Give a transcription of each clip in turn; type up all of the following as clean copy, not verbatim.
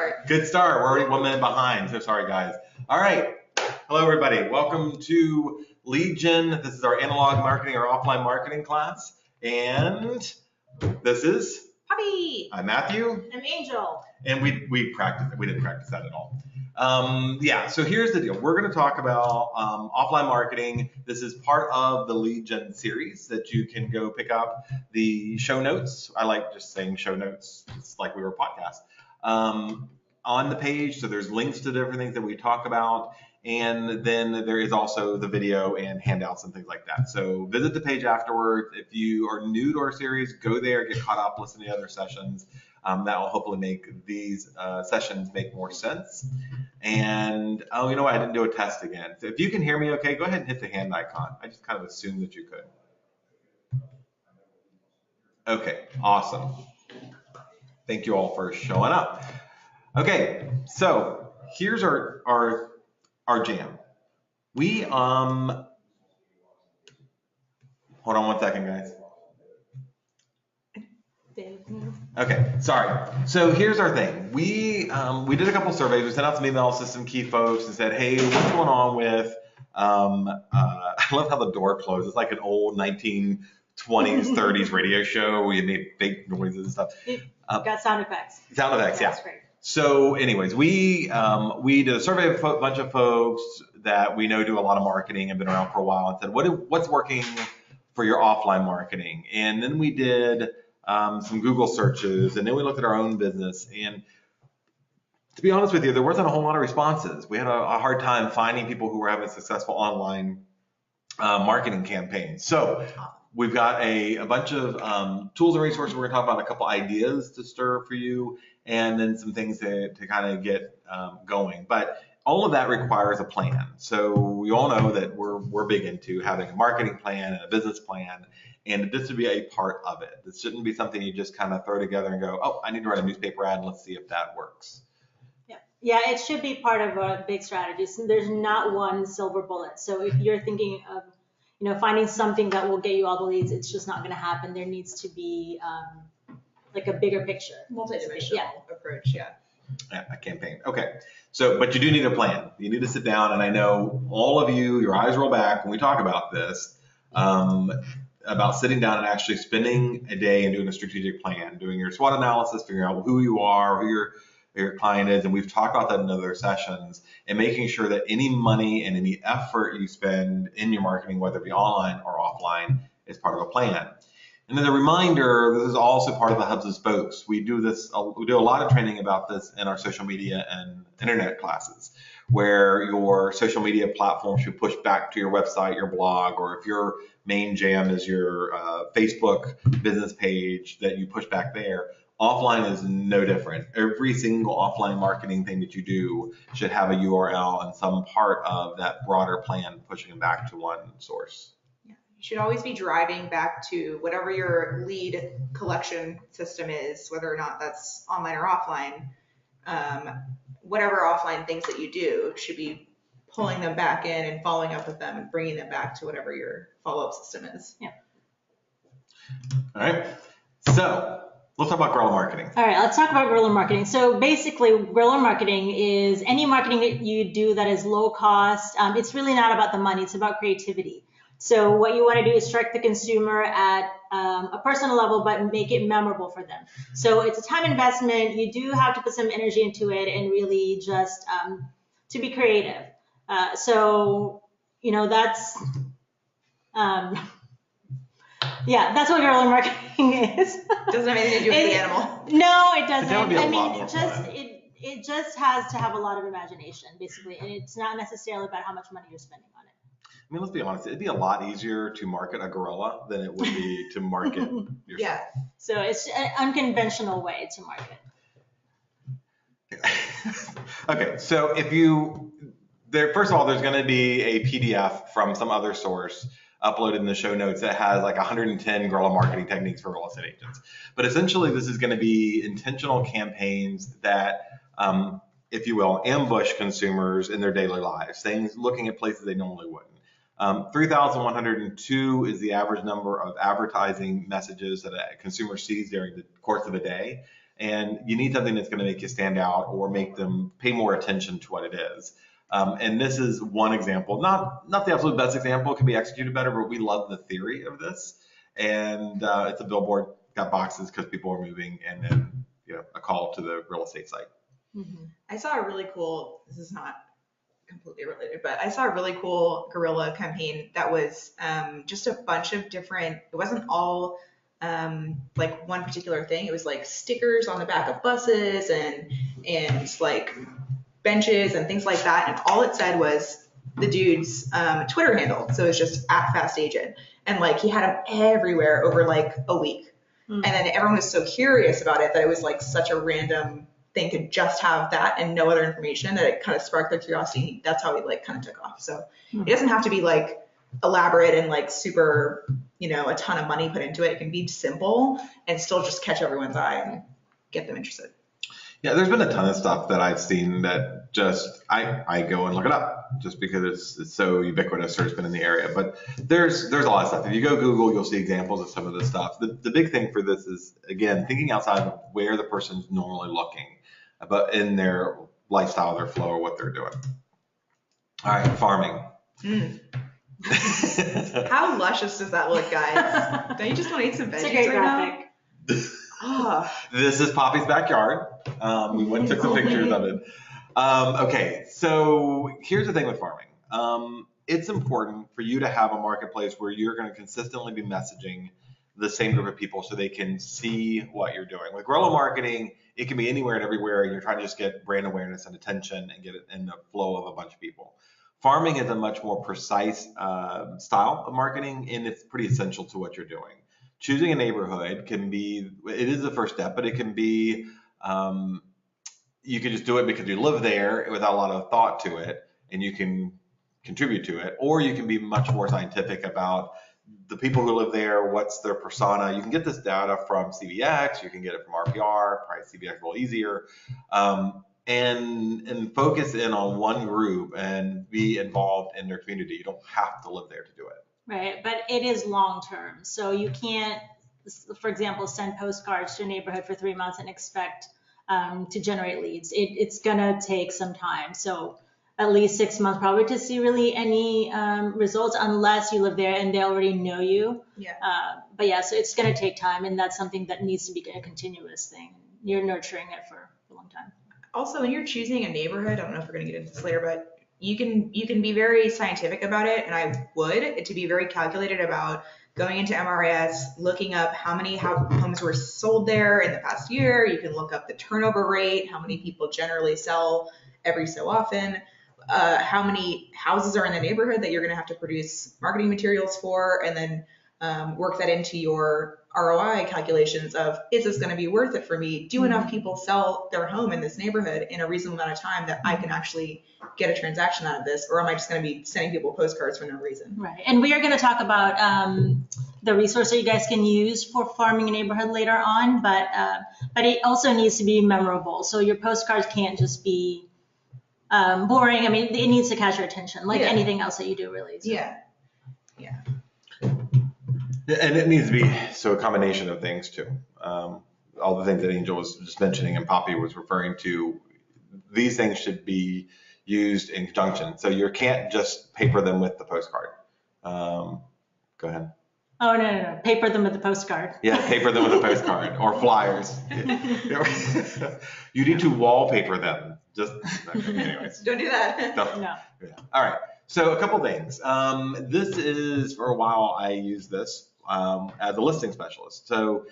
start. Good start. We're already 1 minute behind. So sorry, guys. All right. Hello, everybody. Welcome to LeadGen. This is our analog marketing or offline marketing class. And this is Poppy. I'm Matthew. I'm Angel. And we practiced. We didn't practice that at all. Yeah, so here's the deal. We're going to talk about offline marketing. This is part of the LeadGen series that you can go pick up the show notes. I like just saying show notes. It's like we were a podcast. On the page, so there's links to different things that we talk about. And then there is also the video and handouts and things like that. So visit the page afterwards. If you are new to our series, go there, get caught up, listen to the other sessions. That will hopefully make these sessions make more sense. And, oh, you know what? I didn't do a test again. So if you can hear me okay, go ahead and hit the hand icon. I just kind of assumed that you could. Okay, awesome. Thank you all for showing up. Okay, so here's our jam. We, hold on 1 second, guys. Okay, sorry. So here's our thing. We did a couple surveys. We sent out some emails to some key folks and said, hey, what's going on with, I love how the door closed. It's like an old 1920s, 30s radio show where you made fake noises and stuff. Got sound effects. Sound effects, yeah. That's great. So anyways, we did a survey of a bunch of folks that we know do a lot of marketing and been around for a while and said, what's working for your offline marketing? And then we did some Google searches, and then we looked at our own business. And to be honest with you, there wasn't a whole lot of responses. We had a hard time finding people who were having successful online marketing campaigns. So we've got a bunch of tools and resources. We're going to talk about a couple ideas to stir for you, and then some things to kind of get going. But all of that requires a plan. So we all know that we're big into having a marketing plan and a business plan, and this would be a part of it. This shouldn't be something you just kind of throw together and go, oh, I need to write a newspaper ad, and let's see if that works. Yeah, it should be part of a big strategy. So there's not one silver bullet. So if you're thinking of finding something that will get you all the leads, it's just not going to happen. There needs to be like a bigger picture. Multidimensional approach, yeah. Yeah, a campaign. Okay. So, but you do need a plan. You need to sit down, and I know all of you, your eyes roll back when we talk about this, about sitting down and actually spending a day and doing a strategic plan, doing your SWOT analysis, figuring out who you are, who your client is, and we've talked about that in other sessions, and making sure that any money and any effort you spend in your marketing, whether it be online or offline, is part of a plan. And as a reminder, this is also part of the Hubs and Spokes. We do a lot of training about this in our social media and internet classes, where your social media platform should push back to your website, your blog, or if your main jam is your Facebook business page, that you push back there. Offline is no different. Every single offline marketing thing that you do should have a URL and some part of that broader plan pushing them back to one source. Yeah. You should always be driving back to whatever your lead collection system is, whether or not that's online or offline. Whatever offline things that you do should be pulling them back in and following up with them and bringing them back to whatever your follow-up system is. Yeah. All right. So let's talk about guerrilla marketing. All right, let's talk about guerrilla marketing. So basically, guerrilla marketing is any marketing that you do that is low cost. It's really not about the money. It's about creativity. So what you want to do is strike the consumer at a personal level, but make it memorable for them. So it's a time investment. You do have to put some energy into it and really just to be creative. That's yeah, that's what guerrilla marketing is. Doesn't have anything to do with the animal. No, it doesn't. That would be a lot more fun. It just has to have a lot of imagination, basically, and it's not necessarily about how much money you're spending on it. I mean, let's be honest. It'd be a lot easier to market a gorilla than it would be to market yourself. Yeah. So it's an unconventional way to market. Okay, so first of all, there's going to be a PDF from some other source uploaded in the show notes that has like 110 guerrilla marketing techniques for real estate agents. But essentially, this is going to be intentional campaigns that, if you will, ambush consumers in their daily lives, looking at places they normally wouldn't. 3,102 is the average number of advertising messages that a consumer sees during the course of a day. and you need something that's going to make you stand out or make them pay more attention to what it is. And this is one example, not the absolute best example. It can be executed better, but we love the theory of this. And it's a billboard, got boxes because people are moving, and then a call to the real estate site. Mm-hmm. I saw a really cool, this is not completely related, but I saw a really cool Guerrilla campaign that was just a bunch of different, it wasn't all like one particular thing. It was like stickers on the back of buses and like benches and things like that. And all it said was the dude's Twitter handle. So it was just @FastAgent. And like he had them everywhere over like a week. Mm-hmm. And then everyone was so curious about it that it was like such a random thing to just have that and no other information that it kind of sparked their curiosity. That's how it like kind of took off. So it doesn't have to be like elaborate and like super, a ton of money put into it. It can be simple and still just catch everyone's eye and get them interested. Yeah, there's been a ton of stuff that I've seen that just I go and look it up just because it's so ubiquitous or it's been in the area. But there's a lot of stuff. If you go Google, you'll see examples of some of this stuff. The big thing for this is, again, thinking outside of where the person's normally looking, but in their lifestyle, their flow, or what they're doing. All right, farming. How luscious does that look, guys? Don't you just want to eat some veggies? It's a great graphic. This is Poppy's backyard. We went and took some pictures of it. Okay, so here's the thing with farming. It's important for you to have a marketplace where you're going to consistently be messaging the same group of people so they can see what you're doing. With guerrilla marketing, it can be anywhere and everywhere, and you're trying to just get brand awareness and attention and get it in the flow of a bunch of people. Farming is a much more precise style of marketing, and it's pretty essential to what you're doing. Choosing a neighborhood it is the first step, but it can be, you can just do it because you live there without a lot of thought to it, and you can contribute to it. Or you can be much more scientific about the people who live there, what's their persona. You can get this data from CVX, you can get it from RPR, probably CVX a little easier, and focus in on one group and be involved in their community. You don't have to live there to do it. Right, but it is long term. So you can't, for example, send postcards to a neighborhood for 3 months and expect to generate leads. It's gonna take some time. So at least 6 months probably to see really any results, unless you live there and they already know you. Yeah. But yeah, so it's gonna take time, and that's something that needs to be a continuous thing. You're nurturing it for a long time. Also, when you're choosing a neighborhood, I don't know if we're gonna get into this later, but you can be very scientific about it, and I would to be very calculated about going into MRS, looking up how many homes were sold there in the past year. You can look up the turnover rate, how many people generally sell every so often, how many houses are in the neighborhood that you're going to have to produce marketing materials for, and then work that into your ROI calculations of, is this going to be worth it for me? Do enough people sell their home in this neighborhood in a reasonable amount of time that I can actually get a transaction out of this? Or am I just going to be sending people postcards for no reason? Right. And we are going to talk about the resource that you guys can use for farming a neighborhood later on, but it also needs to be memorable. So your postcards can't just be boring. I mean, it needs to catch your attention, like anything else that you do, really. So. Yeah. And it needs to be a combination of things too. All the things that Angel was just mentioning and Poppy was referring to, these things should be used in conjunction. So you can't just paper them with the postcard. Go ahead. Oh, no. Paper them with the postcard. Yeah, paper them with a postcard or flyers. You need to wallpaper them. Anyways. Don't do that. No. Yeah. All right. So a couple things. This is, for a while, I used this as a listing specialist. So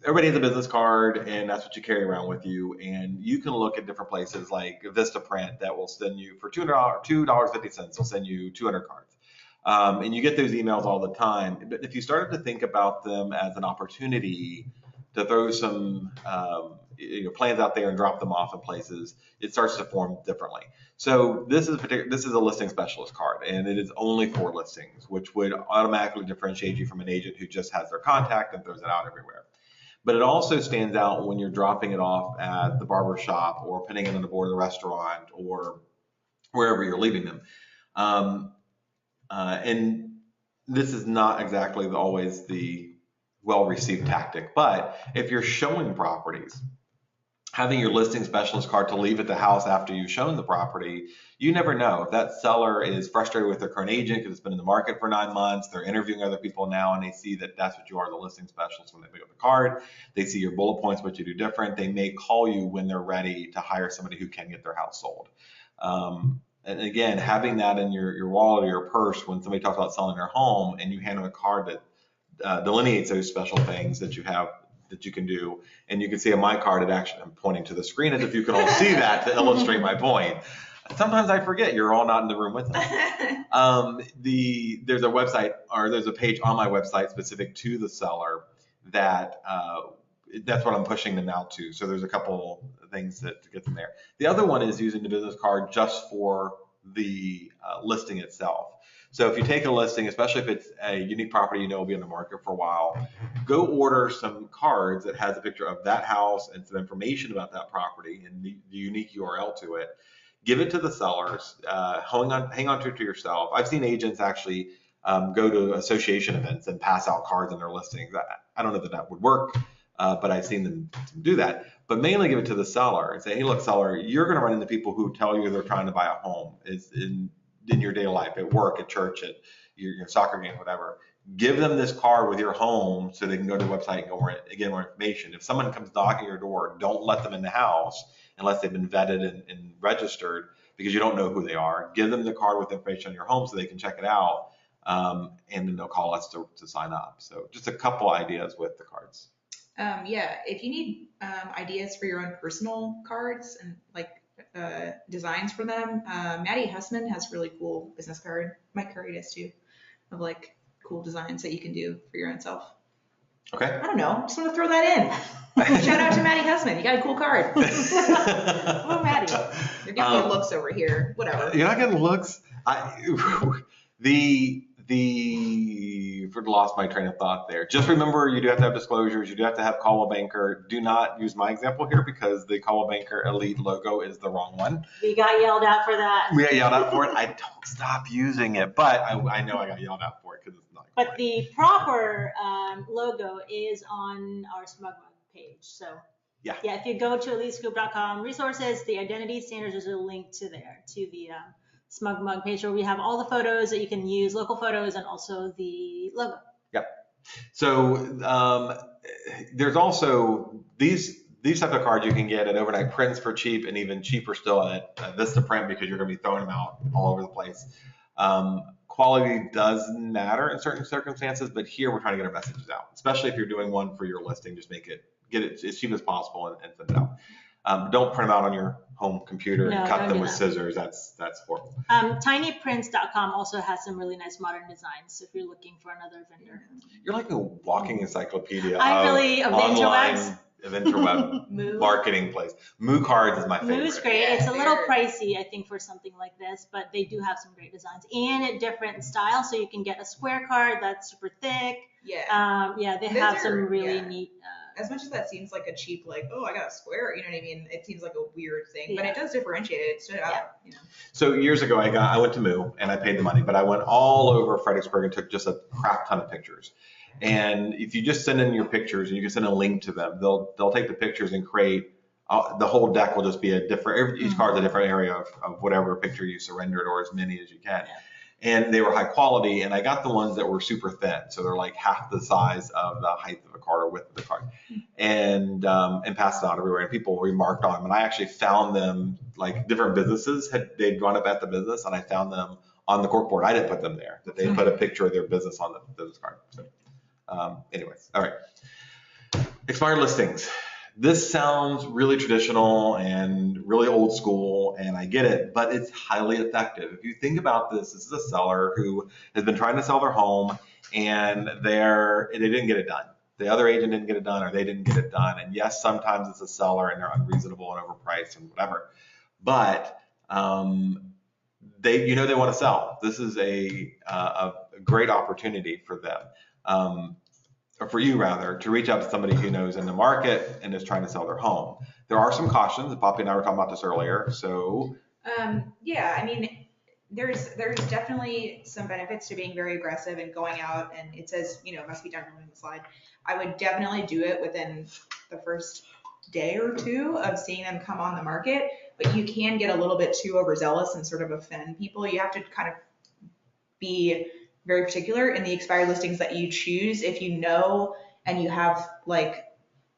everybody has a business card, and that's what you carry around with you. And you can look at different places like Vistaprint that will send you for $2.50. They'll send you 200 cards. And you get those emails all the time. But if you started to think about them as an opportunity to throw some plans out there and drop them off in places, it starts to form differently. So this is a listing specialist card, and it is only for listings, which would automatically differentiate you from an agent who just has their contact and throws it out everywhere. But it also stands out when you're dropping it off at the barber shop or putting it on the board of the restaurant or wherever you're leaving them. And this is not exactly always the well-received tactic, but if you're showing properties having your listing specialist card to leave at the house after you've shown the property, you never know. If that seller is frustrated with their current agent because it's been in the market for 9 months, they're interviewing other people now, and they see that that's what you are, the listing specialist, when they pick up the card, they see your bullet points, what you do different, they may call you when they're ready to hire somebody who can get their house sold. And again, having that in your wallet or your purse when somebody talks about selling their home and you hand them a card that delineates those special things that you have that you can do. And you can see on my card, I'm pointing to the screen as if you can all see that to illustrate my point. Sometimes I forget you're all not in the room with us. There's a website, or there's a page on my website specific to the seller that that's what I'm pushing them out to. So there's a couple things to get them there. The other one is using the business card just for the listing itself. So if you take a listing, especially if it's a unique property you know will be on the market for a while, go order some cards that has a picture of that house and some information about that property and the unique URL to it. Give it to the sellers. Hang on to it to yourself. I've seen agents actually go to association events and pass out cards in their listings. I don't know that that would work, but I've seen them do that. But mainly give it to the seller and say, hey, look, seller, you're going to run into people who tell you they're trying to buy a home. It's in your daily life, at work, at church, at your soccer game, whatever. Give them this card with your home so they can go to the website and get more information. If someone comes knocking your door, don't let them in the house unless they've been vetted and registered, because you don't know who they are. Give them the card with information on your home so they can check it out, and then they'll call us to sign up. So just a couple ideas with the cards. Yeah, if you need ideas for your own personal cards and like designs for them, Maddie Hussman has a really cool business card. Mike Curry does too, of like cool designs that you can do for your own self. Okay. I don't know. Just want to throw that in. Shout out to Maddie Hussman. You got a cool card. Oh, Maddie. You're getting the looks over here. Whatever. You're not getting looks. Lost my train of thought there. Just remember, you do have to have disclosures. You do have to have call a banker. Do not use my example here because the call a banker elite logo is the wrong one. We got yelled at for that. We got yelled out for it. I don't stop using it, but I know I got yelled out for it because it's not. But the proper logo is on our SmugMug page. So yeah, if you go to elitescoop.com resources, the identity standards, there's a link to there to the SmugMug page where we have all the photos that you can use, local photos, and also the logo. Yep. So there's also these type of cards you can get at Overnight Prints for cheap, and even cheaper still at Vistaprint, because you're going to be throwing them out all over the place. Quality does matter in certain circumstances, but here we're trying to get our messages out, especially if you're doing one for your listing. Just get it as cheap as possible and send it out. Don't print them out on your home computer and cut them with scissors. That's horrible. Tinyprints.com also has some really nice modern designs if you're looking for another vendor. You're like a walking encyclopedia of online interweb marketing place. Moo Cards is my favorite. Moo's great. Yeah, it's a little pricey, I think, for something like this, but they do have some great designs and a different style. So you can get a square card that's super thick. Yeah. They have some really neat. As much as that seems like a cheap, like, oh, I got a square, you know what I mean? It seems like a weird thing, but it does differentiate it. It stood out, you know. So years ago, I went to Moo and I paid the money, but I went all over Fredericksburg and took just a crap ton of pictures. And if you just send in your pictures and you can send a link to them, they'll take the pictures and create the whole deck will just be a different. Each card's a different area of whatever picture you surrendered, or as many as you can. Yeah. And they were high quality, and I got the ones that were super thin, so they're like half the size of the height of a card or width of the card, and passed it out everywhere. And people remarked on them, and I actually found them, like different businesses they'd gone up at the business, and I found them on the corkboard. I didn't put them there; that they put a picture of their business on the business card. So, anyways, all right. Expired listings. This sounds really traditional and really old school, and I get it, but it's highly effective. If you think about this is a seller who has been trying to sell their home, and they didn't get it done. The other agent didn't get it done, or they didn't get it done. And yes, sometimes it's a seller and they're unreasonable and overpriced and whatever, but they want to sell. This is a great opportunity for them. Or for you rather, to reach out to somebody who knows in the market and is trying to sell their home. There are some cautions. Poppy and I were talking about this earlier. So, I mean, there's definitely some benefits to being very aggressive and going out, and it says, must be done on the slide. I would definitely do it within the first day or two of seeing them come on the market, but you can get a little bit too overzealous and sort of offend people. You have to kind of be very particular in the expired listings that you choose. If you know and you have like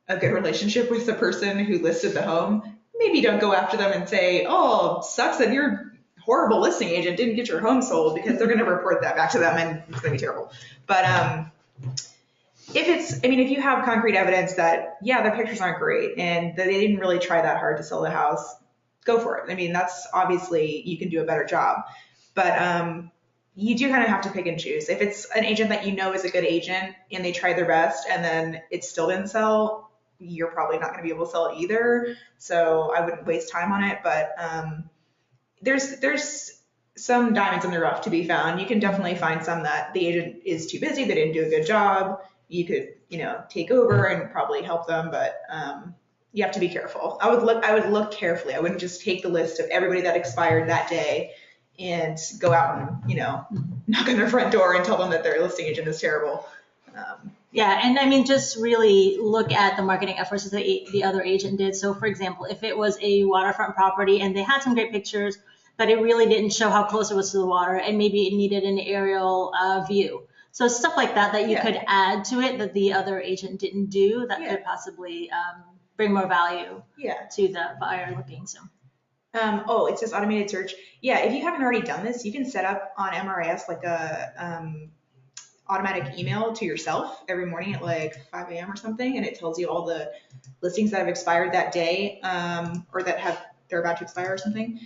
a good relationship with the person who listed the home, maybe don't go after them and say, oh, sucks that your horrible listing agent didn't get your home sold, because they're going to report that back to them and it's going to be terrible. But if you have concrete evidence that, yeah, their pictures aren't great and that they didn't really try that hard to sell the house, go for it. I mean, that's obviously, you can do a better job. But you do kind of have to pick and choose. If it's an agent that you know is a good agent and they tried their best and then it still didn't sell, you're probably not going to be able to sell it either. So I wouldn't waste time on it. But there's some diamonds in the rough to be found. You can definitely find some that the agent is too busy, they didn't do a good job. You could, take over and probably help them, but you have to be careful. I would look carefully. I wouldn't just take the list of everybody that expired that day and go out and, knock on their front door and tell them that their listing agent is terrible. Yeah, and I mean, just really look at the marketing efforts that the other agent did. So for example, if it was a waterfront property and they had some great pictures, but it really didn't show how close it was to the water, and maybe it needed an aerial view. So stuff like that you could add to it that the other agent didn't do that could possibly bring more value to the buyer looking. So. It says automated search. Yeah, if you haven't already done this, you can set up on MRIS like a automatic email to yourself every morning at like 5 a.m. or something, and it tells you all the listings that have expired that day, or they're about to expire or something.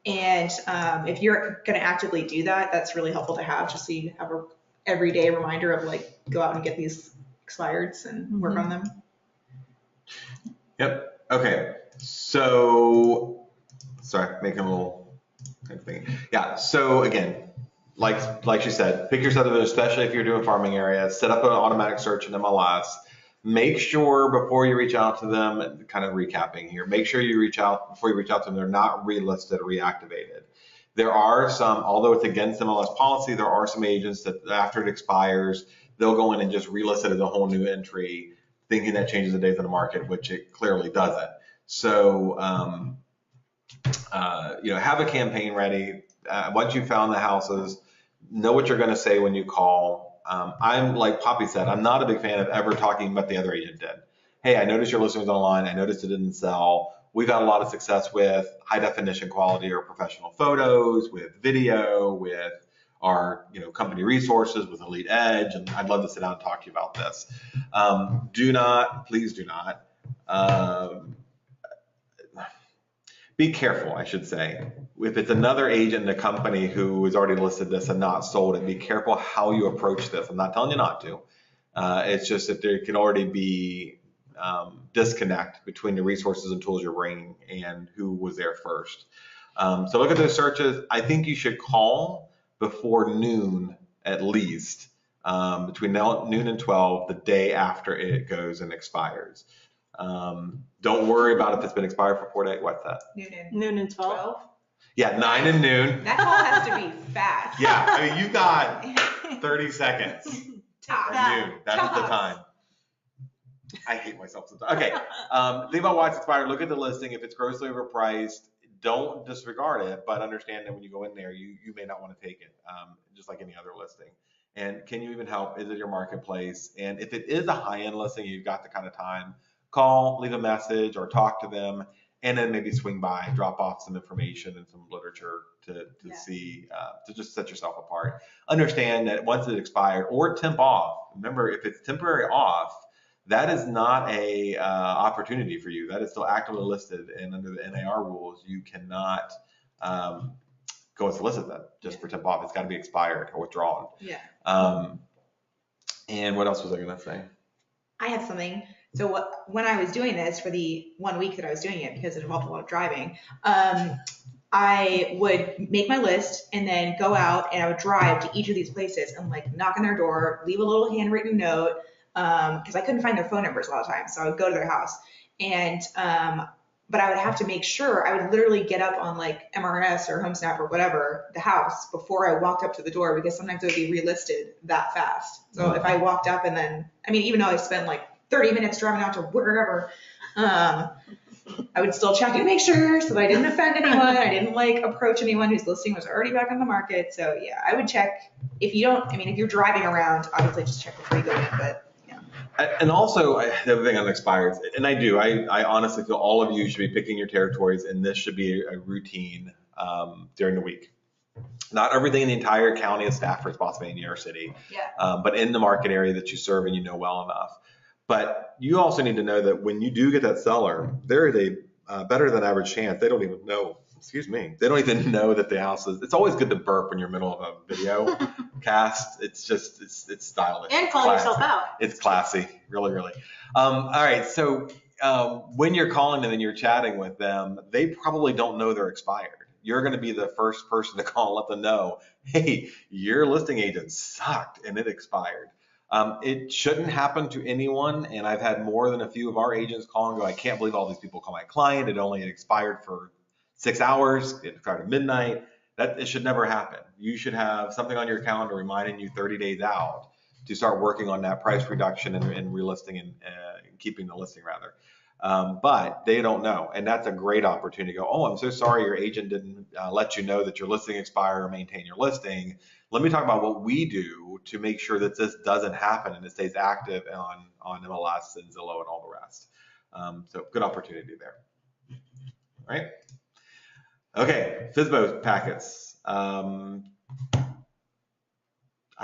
If you're going to actively do that, that's really helpful to have, just so you have a everyday reminder of like, go out and get these expireds and work on them. Yep. Okay. So, sorry, making a little thing. Yeah. So again, like she said, pick your subdivision, especially if you're doing farming areas, set up an automatic search in MLS. Make sure before you reach out to them, kind of recapping here, make sure before you reach out to them, they're not relisted or reactivated. There are some, although it's against MLS policy, there are some agents that after it expires, they'll go in and just relist it as a whole new entry, thinking that changes the days of the market, which it clearly doesn't. So, have a campaign ready. Once you've found the houses, know what you're going to say when you call. I'm like Poppy said, I'm not a big fan of ever talking about the other agent did. Hey, I noticed your listing was online. I noticed it didn't sell. We've had a lot of success with high definition quality or professional photos, with video, with our company resources, with LeadGen, and I'd love to sit down and talk to you about this. Please do not. Be careful, I should say. If it's another agent in a company who has already listed this and not sold it, be careful how you approach this. I'm not telling you not to. It's just that there can already be disconnect between the resources and tools you're bringing and who was there first. So look at those searches. I think you should call before noon at least, between noon and 12, the day after it goes and expires. Don't worry about if it's been expired for 4 days. What's that? Noon and 12. Yeah, 9 and noon. That call has to be fast. Yeah, I mean, you've got 30 seconds. Noon. That's the time. I hate myself sometimes. Okay. Think about why it's expired. Look at the listing. If it's grossly overpriced, don't disregard it, but understand that when you go in there, you may not want to take it, just like any other listing. And can you even help? Is it your marketplace? And if it is a high-end listing, you've got the kind of time, call, leave a message, or talk to them, and then maybe swing by, drop off some information and some literature to see, to just set yourself apart. Understand that once it expired or temp off, remember, if it's temporary off, that is not a opportunity for you. That is still actively listed, and under the NAR rules, you cannot go and solicit them just for temp off. It's got to be expired or withdrawn. Yeah. And what else was I going to say? I have something. So when I was doing this for the 1 week that I was doing it, because it involved a lot of driving, I would make my list and then go out and I would drive to each of these places and like knock on their door, leave a little handwritten note, because I couldn't find their phone numbers a lot of times. So I would go to their house and, but I would have to make sure I would literally get up on like MRS or HomeSnap or whatever, the house, before I walked up to the door, because sometimes it would be relisted that fast. So if I walked up and then, I mean, even though I spent like 30 minutes driving out to wherever, I would still check and make sure so that I didn't offend anyone. I didn't like approach anyone whose listing was already back on the market. So yeah, I would check. If you don't, I mean, if you're driving around, obviously just check before you go in, but yeah. And also, the other thing on expires, and I honestly feel all of you should be picking your territories, and this should be a routine during the week. Not everything in the entire county is staffed for Spotsylvania or city, but in the market area that you serve and you know well enough. But you also need to know that when you do get that seller, there is a better than average chance they don't even know. They don't even know that the house is. It's always good to burp when you're in the middle of a video cast. It's just it's stylish. And call yourself out. It's classy, really, really. All right, so when you're calling them and you're chatting with them, they probably don't know they're expired. You're going to be the first person to call and let them know, hey, your listing agent sucked and it expired. It shouldn't happen to anyone, and I've had more than a few of our agents call and go, I can't believe all these people call my client. It only expired for 6 hours. It expired at midnight. It should never happen. You should have something on your calendar reminding you 30 days out to start working on that price reduction and relisting and keeping the listing rather. But they don't know, and that's a great opportunity to go, oh, I'm so sorry your agent didn't let you know that your listing expired or maintain your listing. Let me talk about what we do to make sure that this doesn't happen and it stays active on MLS and Zillow and all the rest. So good opportunity there. All right. Okay, Fizbo packets. I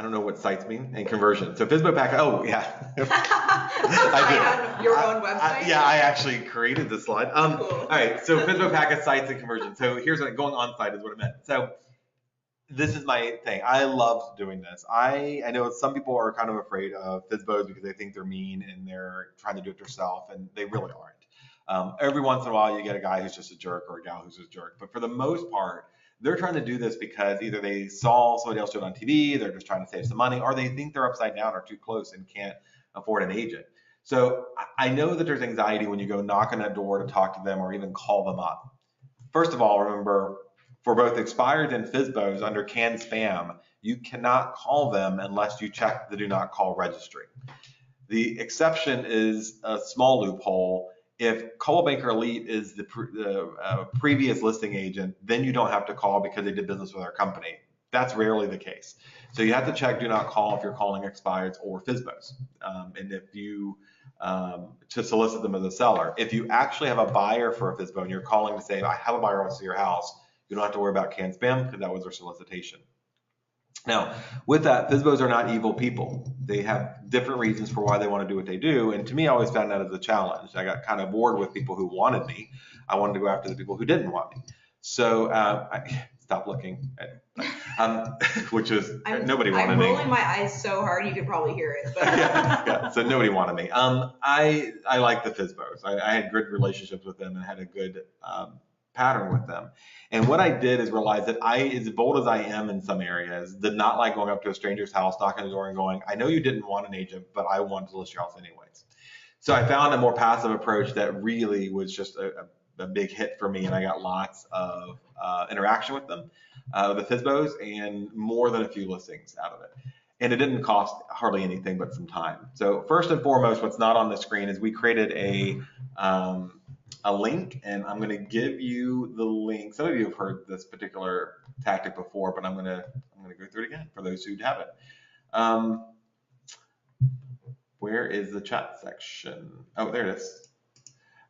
don't know what sites mean and conversion. So Fizbo packet. Oh yeah. On your own website. I actually created this slide. Cool. All right. So Fizbo packet sites and conversion. So here's what going on site is what it meant. So this is my thing. I love doing this. I know some people are kind of afraid of Fizbos because they think they're mean and they're trying to do it themselves, and they really aren't. Every once in a while, you get a guy who's just a jerk or a gal who's a jerk. But for the most part, they're trying to do this because either they saw somebody else do it on TV, they're just trying to save some money, or they think they're upside down or too close and can't afford an agent. So I know that there's anxiety when you go knock on that door to talk to them or even call them up. First of all, remember, for both expired and Fizbos under canned spam, you cannot call them unless you check the do not call registry. The exception is a small loophole. If Coldwell Banker Elite is the previous listing agent, then you don't have to call because they did business with our company. That's rarely the case. So you have to check do not call if you're calling expireds or Fizbos. And if you, to solicit them as a seller. If you actually have a buyer for a Fizbo and you're calling to say, I have a buyer who wants to see your house, you don't have to worry about canned spam because that was their solicitation. Now, with that, Fizbos are not evil people. They have different reasons for why they want to do what they do. And to me, I always found that as a challenge. I got kind of bored with people who wanted me. I wanted to go after the people who didn't want me. So I stopped looking, which is nobody wanted me. I'm rolling my eyes so hard you could probably hear it. But. yeah, so nobody wanted me. I like the Fizbos. I had good relationships with them and had a good pattern with them. And what I did is realize that I, as bold as I am in some areas, did not like going up to a stranger's house, knocking on the door and going, I know you didn't want an agent, but I wanted to list your house anyways. So I found a more passive approach that really was just a big hit for me. And I got lots of interaction with them, the Fizbos, and more than a few listings out of it. And it didn't cost hardly anything but some time. So first and foremost, what's not on the screen is we created a link, and I'm going to give you the link. Some of you have heard this particular tactic before, but I'm going to go through it again for those who haven't. Where is the chat section? Oh, there it is.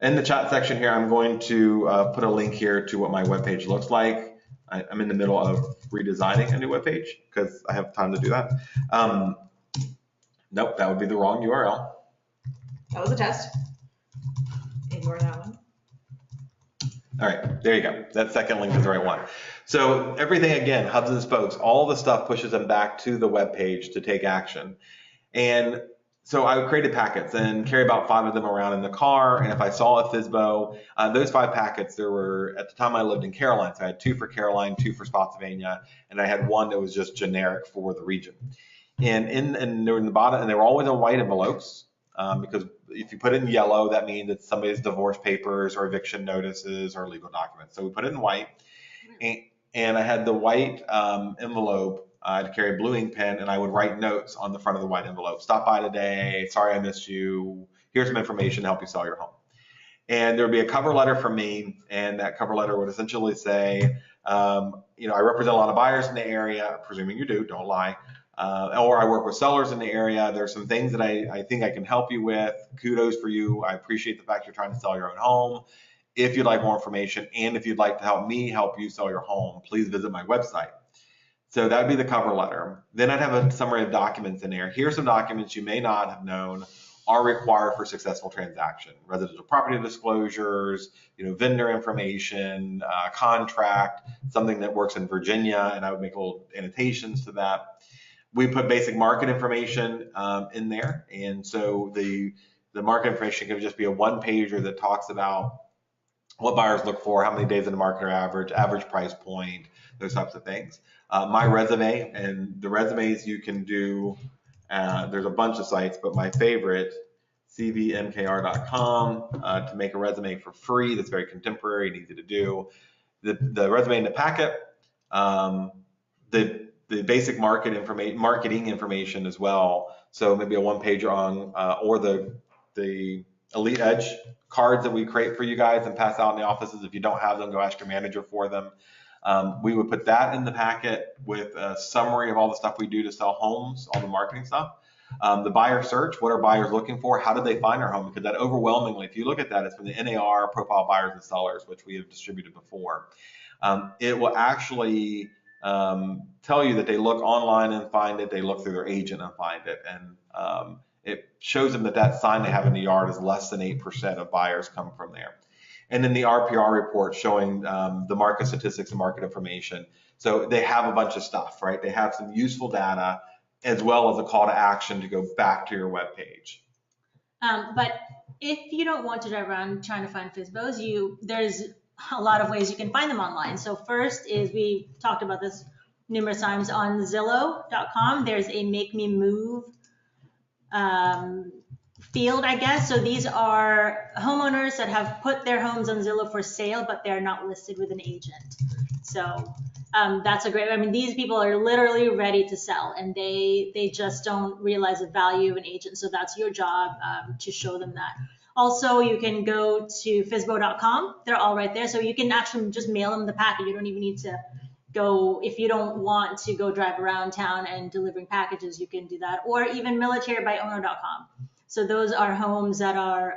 In the chat section here, I'm going to put a link here to what my webpage looks like. I'm in the middle of redesigning a new webpage because I have time to do that. Nope, that would be the wrong URL. That was a test. Ignore that one. All right, there you go. That second link is the right one. So everything, again, hubs and spokes, all the stuff pushes them back to the web page to take action. And so I created packets and carry about 5 of them around in the car. And if I saw a Fizbo, those 5 packets, there were, at the time I lived in Caroline, so I had 2 for Caroline, 2 for Spotsylvania, and I had 1 that was just generic for the region. And they were in the bottom, and they were always in white envelopes. Because if you put it in yellow, that means it's somebody's divorce papers or eviction notices or legal documents. So we put it in white, and I had the white envelope. I'd carry a blue ink pen, and I would write notes on the front of the white envelope. Stop by today. Sorry I missed you. here's some information to help you sell your home. And there'd be a cover letter from me, and that cover letter would essentially say, I represent a lot of buyers in the area, presuming you do, don't lie. Or I work with sellers in the area. There's some things that I think I can help you with. Kudos for you. I appreciate the fact you're trying to sell your own home. If you'd like more information, and if you'd like to help me help you sell your home, please visit my website. So that would be the cover letter. Then I'd have a summary of documents in there. Here's some documents you may not have known are required for successful transaction: residential property disclosures, vendor information, contract, something that works in Virginia, and I would make little annotations to that. We put basic market information in there, and so the market information can just be a one-pager that talks about what buyers look for, how many days in the market are average price point, those types of things. My resume, and the resumes you can do. There's a bunch of sites, but my favorite, cvmkr.com, to make a resume for free. That's very contemporary and easy to do. The resume in the packet, the basic marketing information as well. So maybe a one-pager on, or the Elite Edge cards that we create for you guys and pass out in the offices. If you don't have them, go ask your manager for them. We would put that in the packet with a summary of all the stuff we do to sell homes, all the marketing stuff. The buyer search, what are buyers looking for? How do they find our home? Because that overwhelmingly, if you look at that, it's from the NAR profile buyers and sellers, which we have distributed before. It will actually tell you that they look online and find it. They look through their agent and find it. And it shows them that sign they have in the yard is less than 8% of buyers come from there. And then the RPR report showing the market statistics and market information. So they have a bunch of stuff, right? They have some useful data as well as a call to action to go back to your web page. But if you don't want to drive around trying to find Fizbos, there's a lot of ways you can find them online. So first is, we talked about this numerous times, on Zillow.com, there's a Make Me Move field, I guess. So these are homeowners that have put their homes on Zillow for sale, but they're not listed with an agent. So that's a great, these people are literally ready to sell, and they just don't realize the value of an agent. So that's your job, to show them that. Also, you can go to Fizbo.com. They're all right there. So you can actually just mail them the package. You don't even need to go, if you don't want to go drive around town and delivering packages, you can do that. Or even militarybyowner.com. So those are homes that are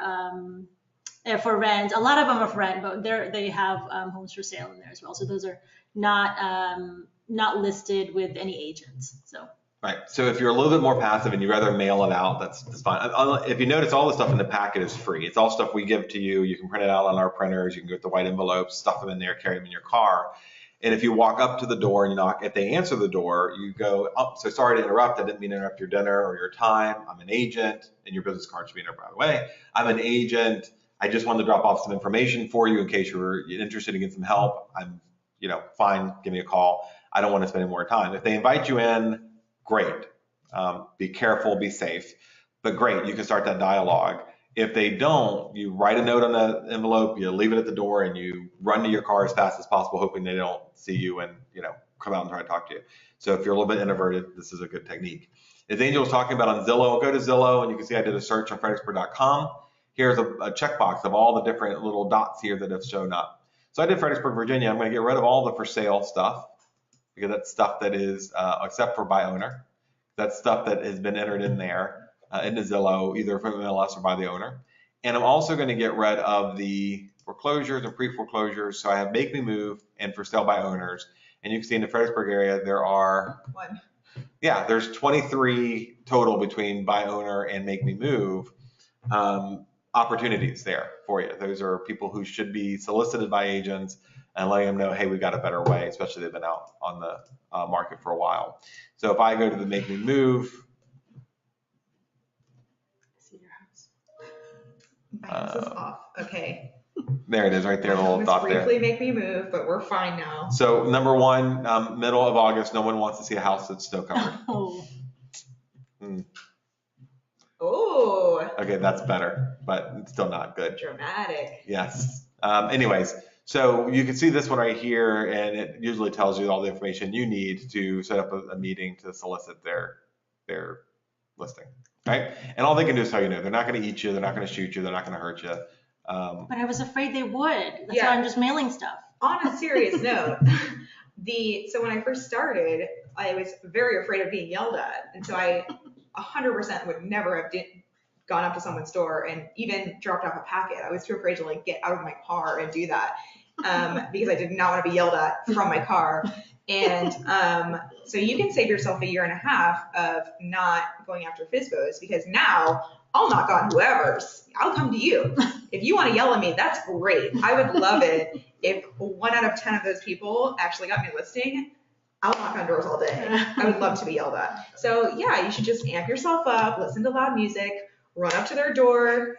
for rent. A lot of them are for rent, but they have homes for sale in there as well. So those are not listed with any agents. So. Right. So if you're a little bit more passive and you'd rather mail it out, that's fine. If you notice, all the stuff in the packet is free. It's all stuff we give to you. You can print it out on our printers. You can get the white envelopes, stuff them in there, carry them in your car. And if you walk up to the door and you knock, if they answer the door, you go, "Oh, so sorry to interrupt. I didn't mean to interrupt your dinner or your time. I'm an agent," and your business card should be in there, by the way. "I'm an agent. I just wanted to drop off some information for you in case you were interested in getting some help. I'm, fine. Give me a call. I don't want to spend any more time." If they invite you in, great. Be careful, be safe, but great. You can start that dialogue. If they don't, you write a note on the envelope, you leave it at the door, and you run to your car as fast as possible, hoping they don't see you and, come out and try to talk to you. So if you're a little bit introverted, this is a good technique. As Angel was talking about on Zillow, go to Zillow and you can see I did a search on Fredericksburg.com. Here's a checkbox of all the different little dots here that have shown up. So I did Fredericksburg, Virginia. I'm going to get rid of all the for sale stuff, because that's stuff that is, except for by owner, that's stuff that has been entered in there into Zillow, either from MLS or by the owner. And I'm also going to get rid of the foreclosures and pre-foreclosures. So I have Make Me Move and for sale by owners. And you can see in the Fredericksburg area, there are, there's 23 total between by owner and Make Me Move opportunities there for you. Those are people who should be solicited by agents and letting them know, hey, we've got a better way, especially they've been out on the market for a while. So if I go to the Make Me Move, my house is off. Okay. There it is, right there, a little dot there. Briefly Make Me Move, but we're fine now. So number one, middle of August, no one wants to see a house that's snow covered. Oh. Okay, that's better, but it's still not good. Dramatic. Yes. Anyways, so you can see this one right here, and it usually tells you all the information you need to set up a meeting to solicit their listing, right? And all they can do is tell you no. They're not going to eat you. They're not going to shoot you. They're not going to hurt you. But I was afraid they would. That's Yeah. why I'm just mailing stuff. On a serious note, so when I first started, I was very afraid of being yelled at. And so I 100% would never have gone up to someone's door and even dropped off a packet. I was too afraid to like get out of my car and do that because I did not want to be yelled at from my car. And so you can save yourself 1.5 years of not going after Fizbos, because now I'll knock on whoever's. I'll come to you. If you want to yell at me, that's great. I would love it if 1 out of 10 of those people actually got me a listing. I'll knock on doors all day. I would love to be yelled at. So yeah, you should just amp yourself up, listen to loud music, run up to their door,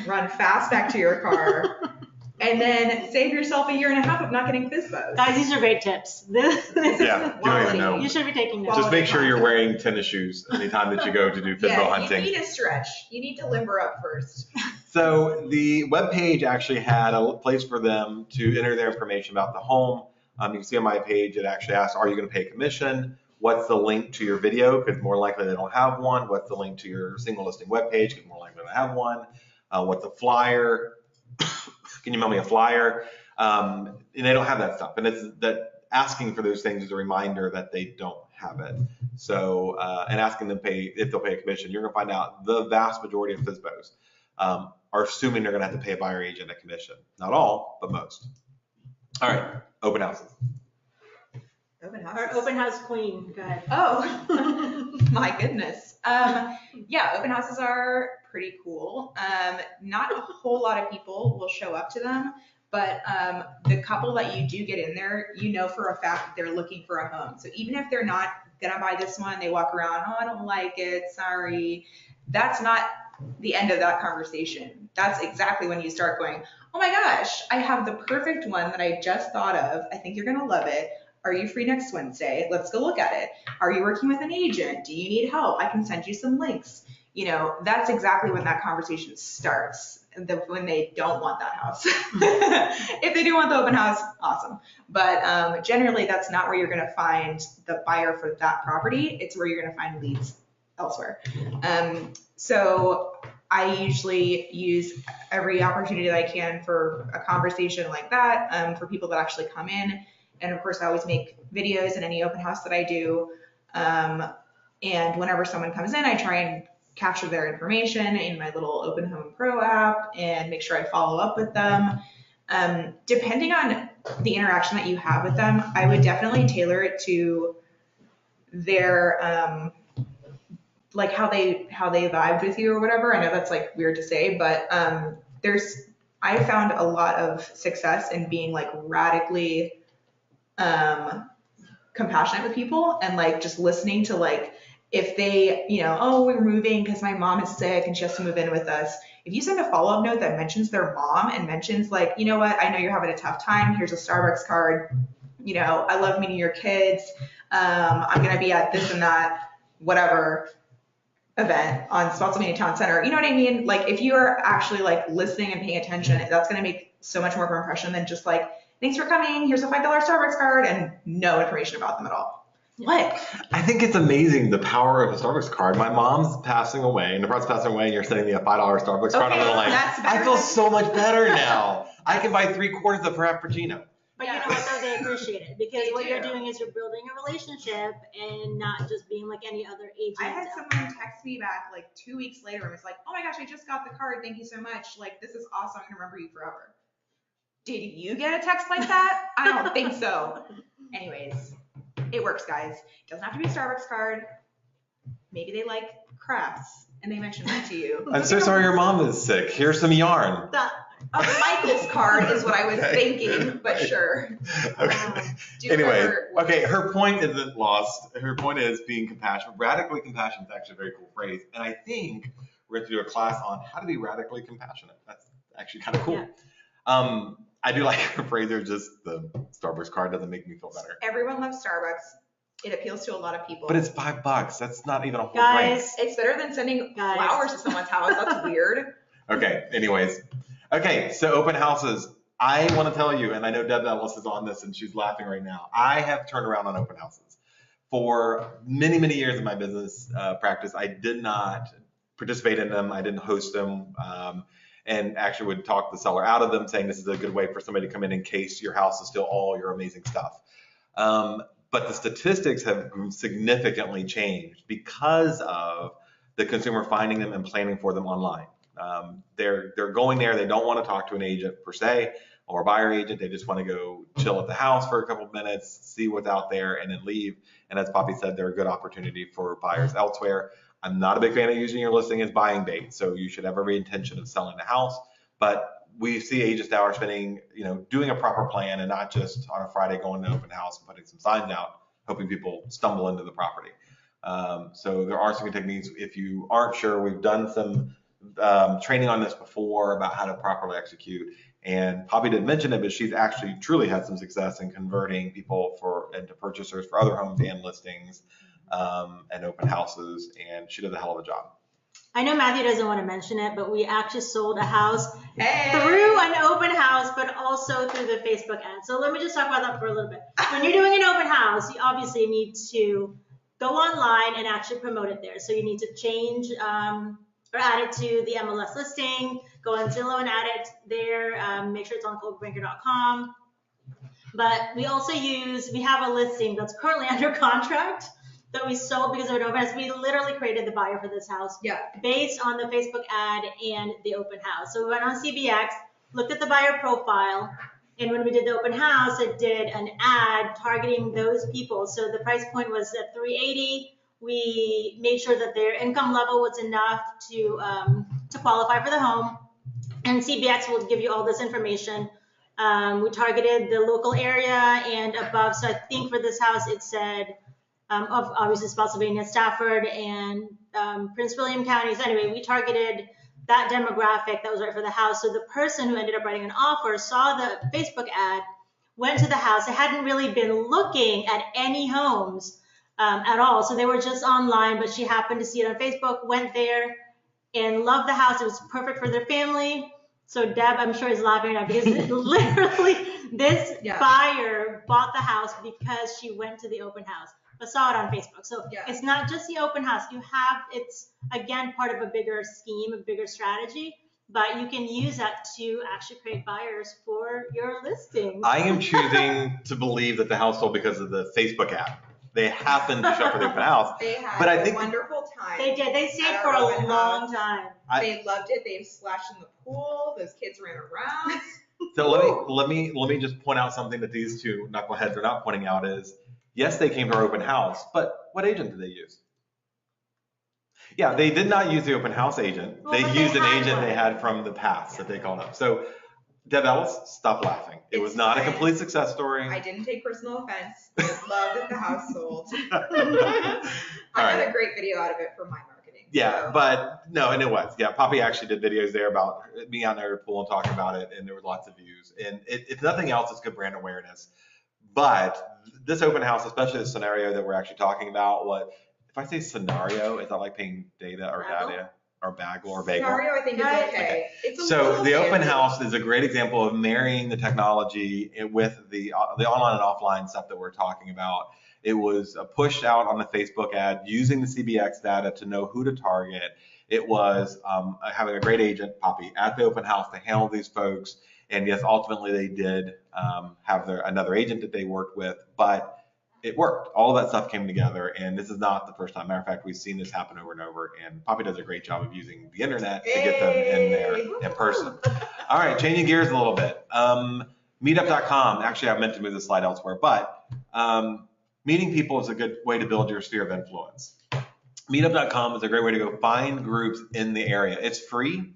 run fast back to your car, and then save yourself 1.5 years of not getting Fizbos. Guys, these are great tips. This is Yeah, you don't even know. You should be taking notes. Just make sure you're wearing tennis shoes anytime that you go to do Fizbo hunting. You need to stretch. You need to limber up first. So the webpage actually had a place for them to enter their information about the home. You can see on my page, it actually asks, are you going to pay commission? What's the link to your video? Because more likely they don't have one. What's the link to your single listing webpage? Because more likely they have one. What's the flyer? Can you mail me a flyer? And they don't have that stuff. And it's that asking for those things is a reminder that they don't have it. So, and asking them if they'll pay a commission, you're going to find out the vast majority of Fizbos are assuming they're going to have to pay a buyer agent a commission. Not all, but most. All right, open houses. Open Our houses. open house queen. Go ahead. Oh, my goodness. Yeah, open houses are pretty cool. Not a whole lot of people will show up to them, but the couple that you do get in there, you know for a fact that they're looking for a home. So even if they're not gonna buy this one, they walk around, oh, I don't like it, sorry. That's not the end of that conversation. That's exactly when you start going, oh my gosh, I have the perfect one that I just thought of. I think you're gonna love it. Are you free next Wednesday? Let's go look at it. Are you working with an agent? Do you need help? I can send you some links. You know, that's exactly when that conversation starts, when they don't want that house. If they do want the open house, awesome. But generally, that's not where you're going to find the buyer for that property. It's where you're going to find leads elsewhere. So I usually use every opportunity that I can for a conversation like that for people that actually come in. And of course, I always make videos in any open house that I do. And whenever someone comes in, I try and capture their information in my little Open Home Pro app and make sure I follow up with them. Depending on the interaction that you have with them, I would definitely tailor it to their, like how they vibed with you or whatever. I know that's like weird to say, but I found a lot of success in being like radically compassionate with people and like just listening to like, if they, you know, oh, we're moving because my mom is sick and she has to move in with us. If you send a follow-up note that mentions their mom and mentions like, you know what, I know you're having a tough time. Here's a Starbucks card. You know, I love meeting your kids. I'm going to be at this and that, whatever event on Spotsylvania Town Center. You know what I mean? Like if you are actually like listening and paying attention, that's going to make so much more of an impression than just like, thanks for coming. Here's a $5 Starbucks card and no information about them at all. What? I think it's amazing the power of a Starbucks card. My mom's passing away, and Nebraska's passing away, and you're sending me a $5 Starbucks card. I'm like, I feel so much better now. I can buy 3/4 of her Frappuccino. But you know what, though, they appreciate it because what you're doing is you're building a relationship and not just being like any other agent. I had someone text me back like 2 weeks later and was like, oh my gosh, I just got the card. Thank you so much. Like, this is awesome. I'm going to remember you forever. Did you get a text like that? I don't think so. Anyways. It works, guys. It doesn't have to be a Starbucks card. Maybe they like crafts and they mention that to you. I'm so sorry your mom is sick. Here's some yarn. A Michael's card is what I was thinking, but sure. Okay. Anyway, okay, her point isn't lost. Her point is being compassionate. Radically compassionate is actually a very cool phrase. And I think we're going to do a class on how to be radically compassionate. That's actually kind of cool. Yeah. I do like her phrase there, just the Starbucks card doesn't make me feel better. Everyone loves Starbucks. It appeals to a lot of people. But it's $5. That's not even a whole drink. It's better than sending flowers to someone's house. That's weird. Okay, anyways. Okay, so open houses. I want to tell you, and I know Deb Ellis is on this and she's laughing right now. I have turned around on open houses. For many, many years in my business practice, I did not participate in them. I didn't host them, and actually would talk the seller out of them, saying this is a good way for somebody to come in case your house is still all your amazing stuff. But the statistics have significantly changed because of the consumer finding them and planning for them online. They're going there. They don't want to talk to an agent per se or a buyer agent. They just want to go chill at the house for a couple of minutes, see what's out there, and then leave. And as Poppy said, they're a good opportunity for buyers elsewhere. I'm not a big fan of using your listing as buying bait, so you should have every intention of selling the house. But we see agents now are spending, doing a proper plan and not just on a Friday going to an open house and putting some signs out, hoping people stumble into the property. So there are some good techniques. If you aren't sure, we've done some training on this before about how to properly execute. And Poppy didn't mention it, but she's actually truly had some success in converting people into purchasers for other homes and listings and open houses. And she does a hell of a job. I know Matthew doesn't want to mention it, but we actually sold a house through an open house, but also through the Facebook ad. So let me just talk about that for a little bit. When you're doing an open house, you obviously need to go online and actually promote it there. So you need to change or add it to the MLS listing, go on Zillow and add it there, make sure it's on coldbanker.com. But we also we have a listing that's currently under contract that we sold because of an open house. We literally created the buyer for this house based on the Facebook ad and the open house. So we went on CBX, looked at the buyer profile, and when we did the open house, it did an ad targeting those people. So the price point was at $380. We made sure that their income level was enough to qualify for the home. And CBX will give you all this information. We targeted the local area and above. So I think for this house, it said, obviously Spotsylvania, Stafford, and Prince William counties. Anyway, we targeted that demographic that was right for the house. So the person who ended up writing an offer saw the Facebook ad, went to the house. They hadn't really been looking at any homes at all. So they were just online, but she happened to see it on Facebook, went there and loved the house. It was perfect for their family. So Deb, I'm sure is laughing now because literally this buyer bought the house because she went to the open house, but saw it on Facebook. So it's not just the open house. It's again part of a bigger scheme, a bigger strategy, but you can use that to actually create buyers for your listings. I am choosing to believe that the house sold because of the Facebook ad. They happened to show up for the open house. They had a wonderful time. They did. They stayed for a long time. They loved it. They splashed in the pool. Those kids ran around. So let me just point out something that these two knuckleheads are not pointing out is, yes, they came to our open house, but what agent did they use? Yeah, they did not use the open house agent. Well, they used an agent they had from the past that they called up. So Deb Ellis, stop laughing. It was not a complete success story. I didn't take personal offense. I loved that the house sold. I had a great video out of it for my marketing. Yeah, but no, and it was. Yeah, Poppy actually did videos there about being out there at the pool and talking about it, and there were lots of views. And if nothing else, it's good brand awareness. But this open house, especially the scenario that we're actually talking about, if I say scenario, is that like paying data or data? Or bagel or bagel. Scenario, I think is okay. So the open house is a great example of marrying the technology with the online and offline stuff that we're talking about. It was pushed out on the Facebook ad using the CBX data to know who to target. It was having a great agent, Poppy, at the open house to handle these folks. And yes, ultimately they did have another agent that they worked with, but it worked. All of that stuff came together, and this is not the first time. Matter of fact, we've seen this happen over and over, and Poppy does a great job of using the internet to get them in there in person. All right, changing gears a little bit. Meetup.com. Actually, I meant to move the slide elsewhere, but meeting people is a good way to build your sphere of influence. Meetup.com is a great way to go find groups in the area. It's free.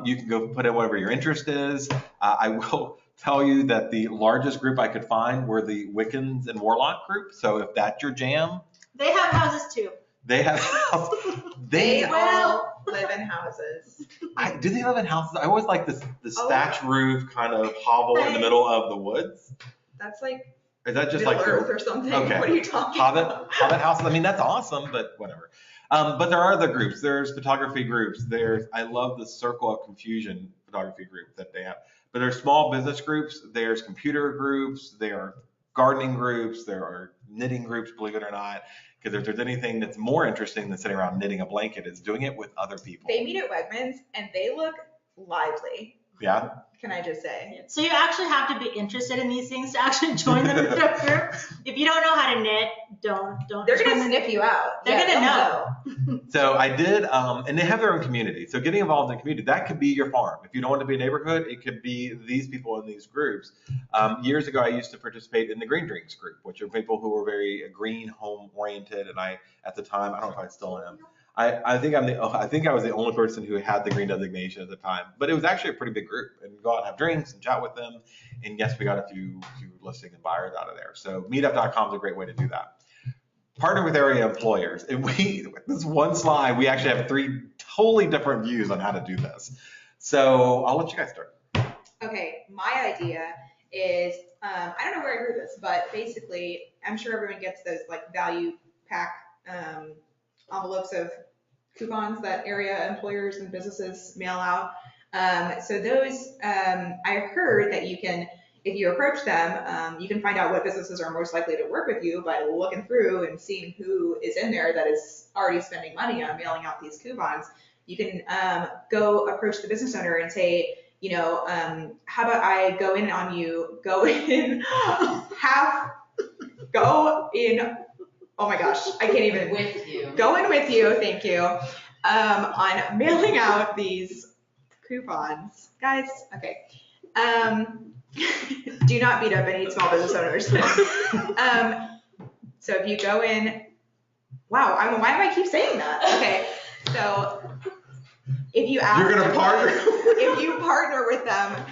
You can go put in whatever your interest is. I will tell you that the largest group I could find were the Wiccans and Warlock group. So if that's your jam. They have houses too. They have houses. They all live in houses. Do they live in houses? I always like the thatch roof kind of hovel in the middle of the woods. That's like is that just Middle like Earth or something? Okay. What are you talking about? Hobbit houses. I mean, that's awesome, but whatever. But there are other groups. There's photography groups. I love the Circle of Confusion photography group that they have. But there's small business groups. There's computer groups. There are gardening groups. There are knitting groups, believe it or not. Because if there's anything that's more interesting than sitting around knitting a blanket, it's doing it with other people. They meet at Wegmans and they look lively. Yeah. Can I just say? So you actually have to be interested in these things to actually join the Meetup group. If you don't know how to knit, don't. They're gonna sniff you out. They're gonna know. So I did, and they have their own community. So getting involved in the community, that could be your farm. If you don't want to be a neighborhood, it could be these people in these groups. Years ago, I used to participate in the Green Drinks group, which are people who were very green, home oriented. And I, at the time, I don't know if I still am. I think I was the only person who had the green designation at the time, but it was actually a pretty big group, and we'd go out and have drinks and chat with them. And yes, we got a few listing and buyers out of there. So meetup.com is a great way to do that. Partner with area employers. And this one slide, we actually have 3 totally different views on how to do this. So I'll let you guys start. Okay, my idea is, I don't know where I heard this, but basically, I'm sure everyone gets those like value pack envelopes of coupons that area employers and businesses mail out. So those, I heard that you can, if you approach them, you can find out what businesses are most likely to work with you by looking through and seeing who is in there that is already spending money on mailing out these coupons. You can go approach the business owner and say, you know, how about I go in, oh my gosh, I can't even. With you. Go in with you, thank you, on mailing out these coupons. Guys, okay. Do not beat up any small business owners. So if you go in, wow, why do I keep saying that? Okay, so if you ask, you're gonna partner. If you partner with them,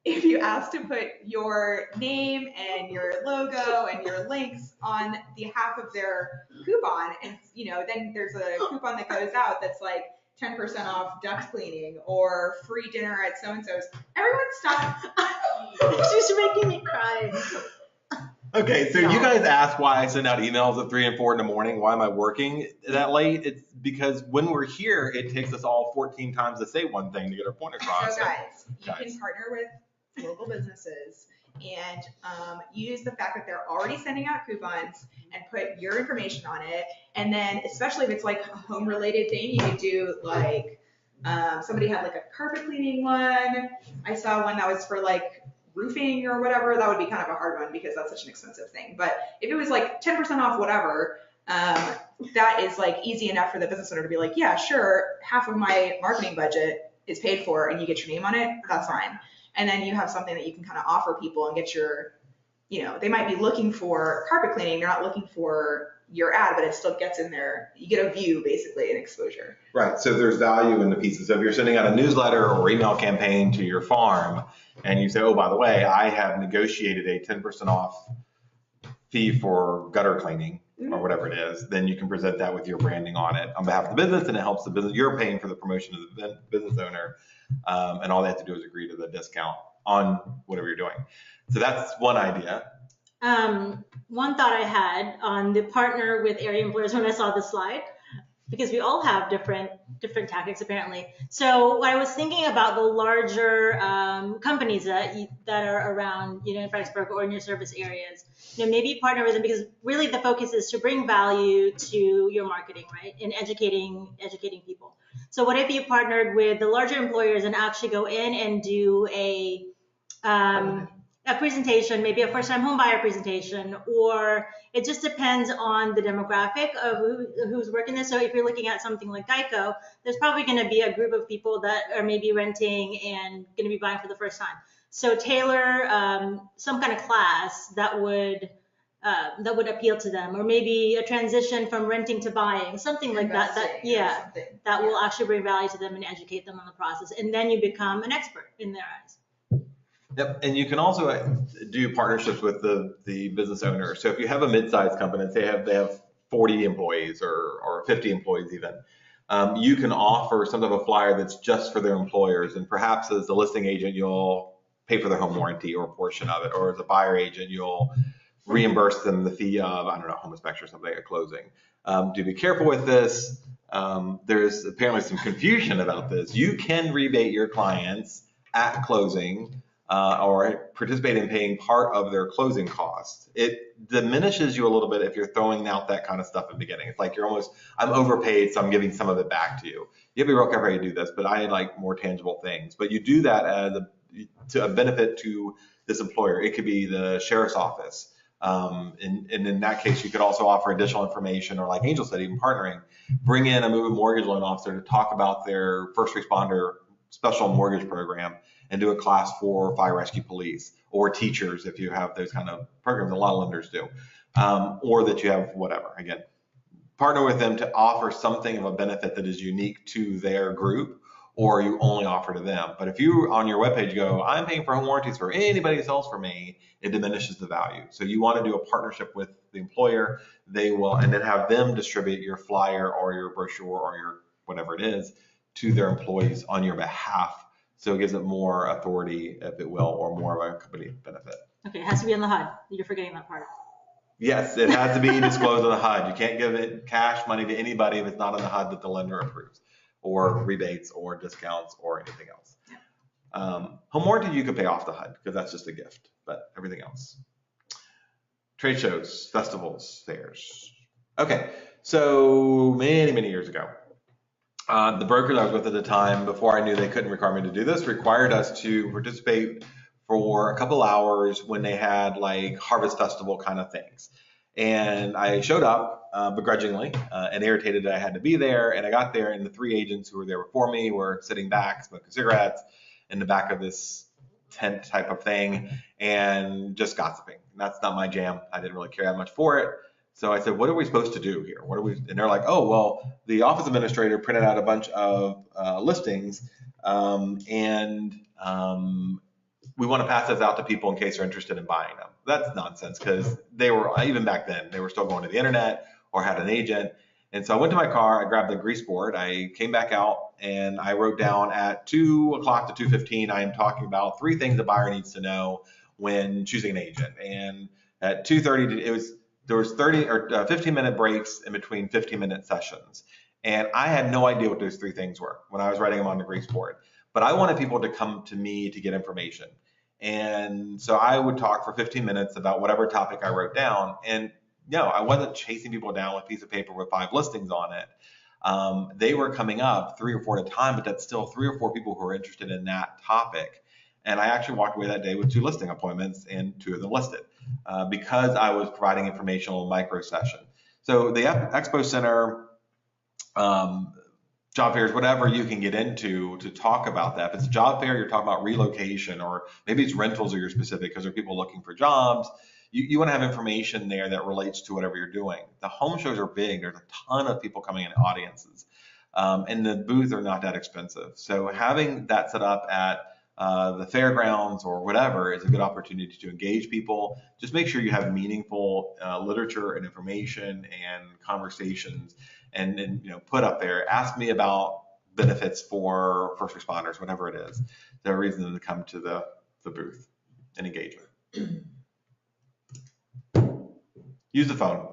if you ask to put your name and your logo and your links on the half of their coupon, and you know, then there's a coupon that goes out that's like 10% off duct cleaning or free dinner at so-and-so's. Everyone stop. She's making me cry. Okay, so you guys asked why I send out emails at 3 and 4 in the morning. Why am I working that late? It's because when we're here, it takes us all 14 times to say one thing to get our point across. So guys, you can partner with local businesses and use the fact that they're already sending out coupons and put your information on it. And then especially if it's like a home related thing, you could do like, somebody had like a carpet cleaning one. I saw one that was for like roofing or whatever. That would be kind of a hard one because that's such an expensive thing. But if it was like 10% off whatever, that is like easy enough for the business owner to be like, yeah, sure, half of my marketing budget is paid for and you get your name on it, that's fine. And then you have something that you can kind of offer people and get your, you know, they might be looking for carpet cleaning, they're not looking for your ad, but it still gets in there. You get a view, basically, and exposure. Right, so there's value in the pieces. So if you're sending out a newsletter or email campaign to your farm and you say, oh, by the way, I have negotiated a 10% off fee for gutter cleaning or whatever it is, then you can present that with your branding on it on behalf of the business, and it helps the business. You're paying for the promotion of the business owner, and all they have to do is agree to the discount on whatever you're doing. So that's one idea. One thought I had on the partner with area employers when I saw the slide, because we all have different tactics apparently. So what I was thinking about the larger companies that are around, you know, in Fredericksburg or in your service areas, you know, maybe partner with them, because really the focus is to bring value to your marketing, right, and educating people. So what if you partnered with the larger employers and actually go in and do a presentation, maybe a first-time home buyer presentation, or it just depends on the demographic of who's working this. So if you're looking at something like Geico, there's probably going to be a group of people that are maybe renting and going to be buying for the first time. So tailor some kind of class that would appeal to them, or maybe a transition from renting to buying, something like that. That will actually bring value to them and educate them on the process, and then you become an expert in their eyes. Yep, and you can also do partnerships with the business owner. So if you have a mid-sized company, say they have 40 employees or 50 employees even, you can offer some type of flyer that's just for their employers, and perhaps as a listing agent, you'll pay for their home warranty or a portion of it, or as a buyer agent, you'll reimburse them the fee of, I don't know, home inspection or something at closing. Do be careful with this. There's apparently some confusion about this. You can rebate your clients at closing or participate in paying part of their closing costs, it diminishes you a little bit if you're throwing out that kind of stuff at the beginning. It's like I'm overpaid, so I'm giving some of it back to you. You have to be real careful how you do this, but I like more tangible things. But you do that to a benefit to this employer. It could be the sheriff's office. And in that case, you could also offer additional information, or like Angel said, even partnering, bring in a moving mortgage loan officer to talk about their first responder special mortgage program and do a class for fire rescue police, or teachers if you have those kind of programs. A lot of lenders do, or that you have whatever. Again, partner with them to offer something of a benefit that is unique to their group, or you only offer to them. But if you on your webpage go, I'm paying for home warranties for anybody who sells for me, it diminishes the value. So you want to do a partnership with the employer. They will, and then have them distribute your flyer or your brochure or your whatever it is to their employees on your behalf. So it gives it more authority, if it will, or more of a company benefit. Okay, it has to be on the HUD. You're forgetting that part. Yes, it has to be disclosed on the HUD. You can't give it cash money to anybody if it's not on the HUD that the lender approves, or rebates or discounts or anything else. Home warranty you could pay off the HUD because that's just a gift, but everything else. Trade shows, festivals, fairs. Okay, so many years ago, the brokers I was with at the time, before I knew they couldn't require me to do this, required us to participate for a couple hours when they had like harvest festival kind of things. And I showed up begrudgingly and irritated that I had to be there. And I got there, and the three agents who were there before me were sitting back, smoking cigarettes in the back of this tent type of thing and just gossiping. And that's not my jam. I didn't really care that much for it. So I said, what are we supposed to do here? And they're like, oh, well, the office administrator printed out a bunch of listings, and we want to pass those out to people in case they're interested in buying them. That's nonsense, because they were, even back then, they were still going to the internet or had an agent. And so I went to my car, I grabbed the grease board, I came back out, and I wrote down at 2 o'clock to 2:15, I am talking about 3 things a buyer needs to know when choosing an agent. And at 2:30, there was 30 or 15-minute breaks in between 15-minute sessions. And I had no idea what those 3 things were when I was writing them on the grease board. But I wanted people to come to me to get information. And so I would talk for 15 minutes about whatever topic I wrote down. And no, I wasn't chasing people down with a piece of paper with 5 listings on it. They were coming up 3 or 4 at a time, but that's still 3 or 4 people who are interested in that topic. And I actually walked away that day with 2 listing appointments, and 2 of them listed because I was providing informational micro session. So the Expo Center, job fairs, whatever you can get into to talk about that. If it's a job fair, you're talking about relocation, or maybe it's rentals, or you're specific because there are people looking for jobs. You want to have information there that relates to whatever you're doing. The home shows are big. There's a ton of people coming in audiences, and the booths are not that expensive. So having that set up at the fairgrounds or whatever is a good opportunity to engage people. Just make sure you have meaningful literature and information and conversations, and put up there. Ask me about benefits for first responders, whatever it is. There's a reason to come to the booth and engagement. Use the phone.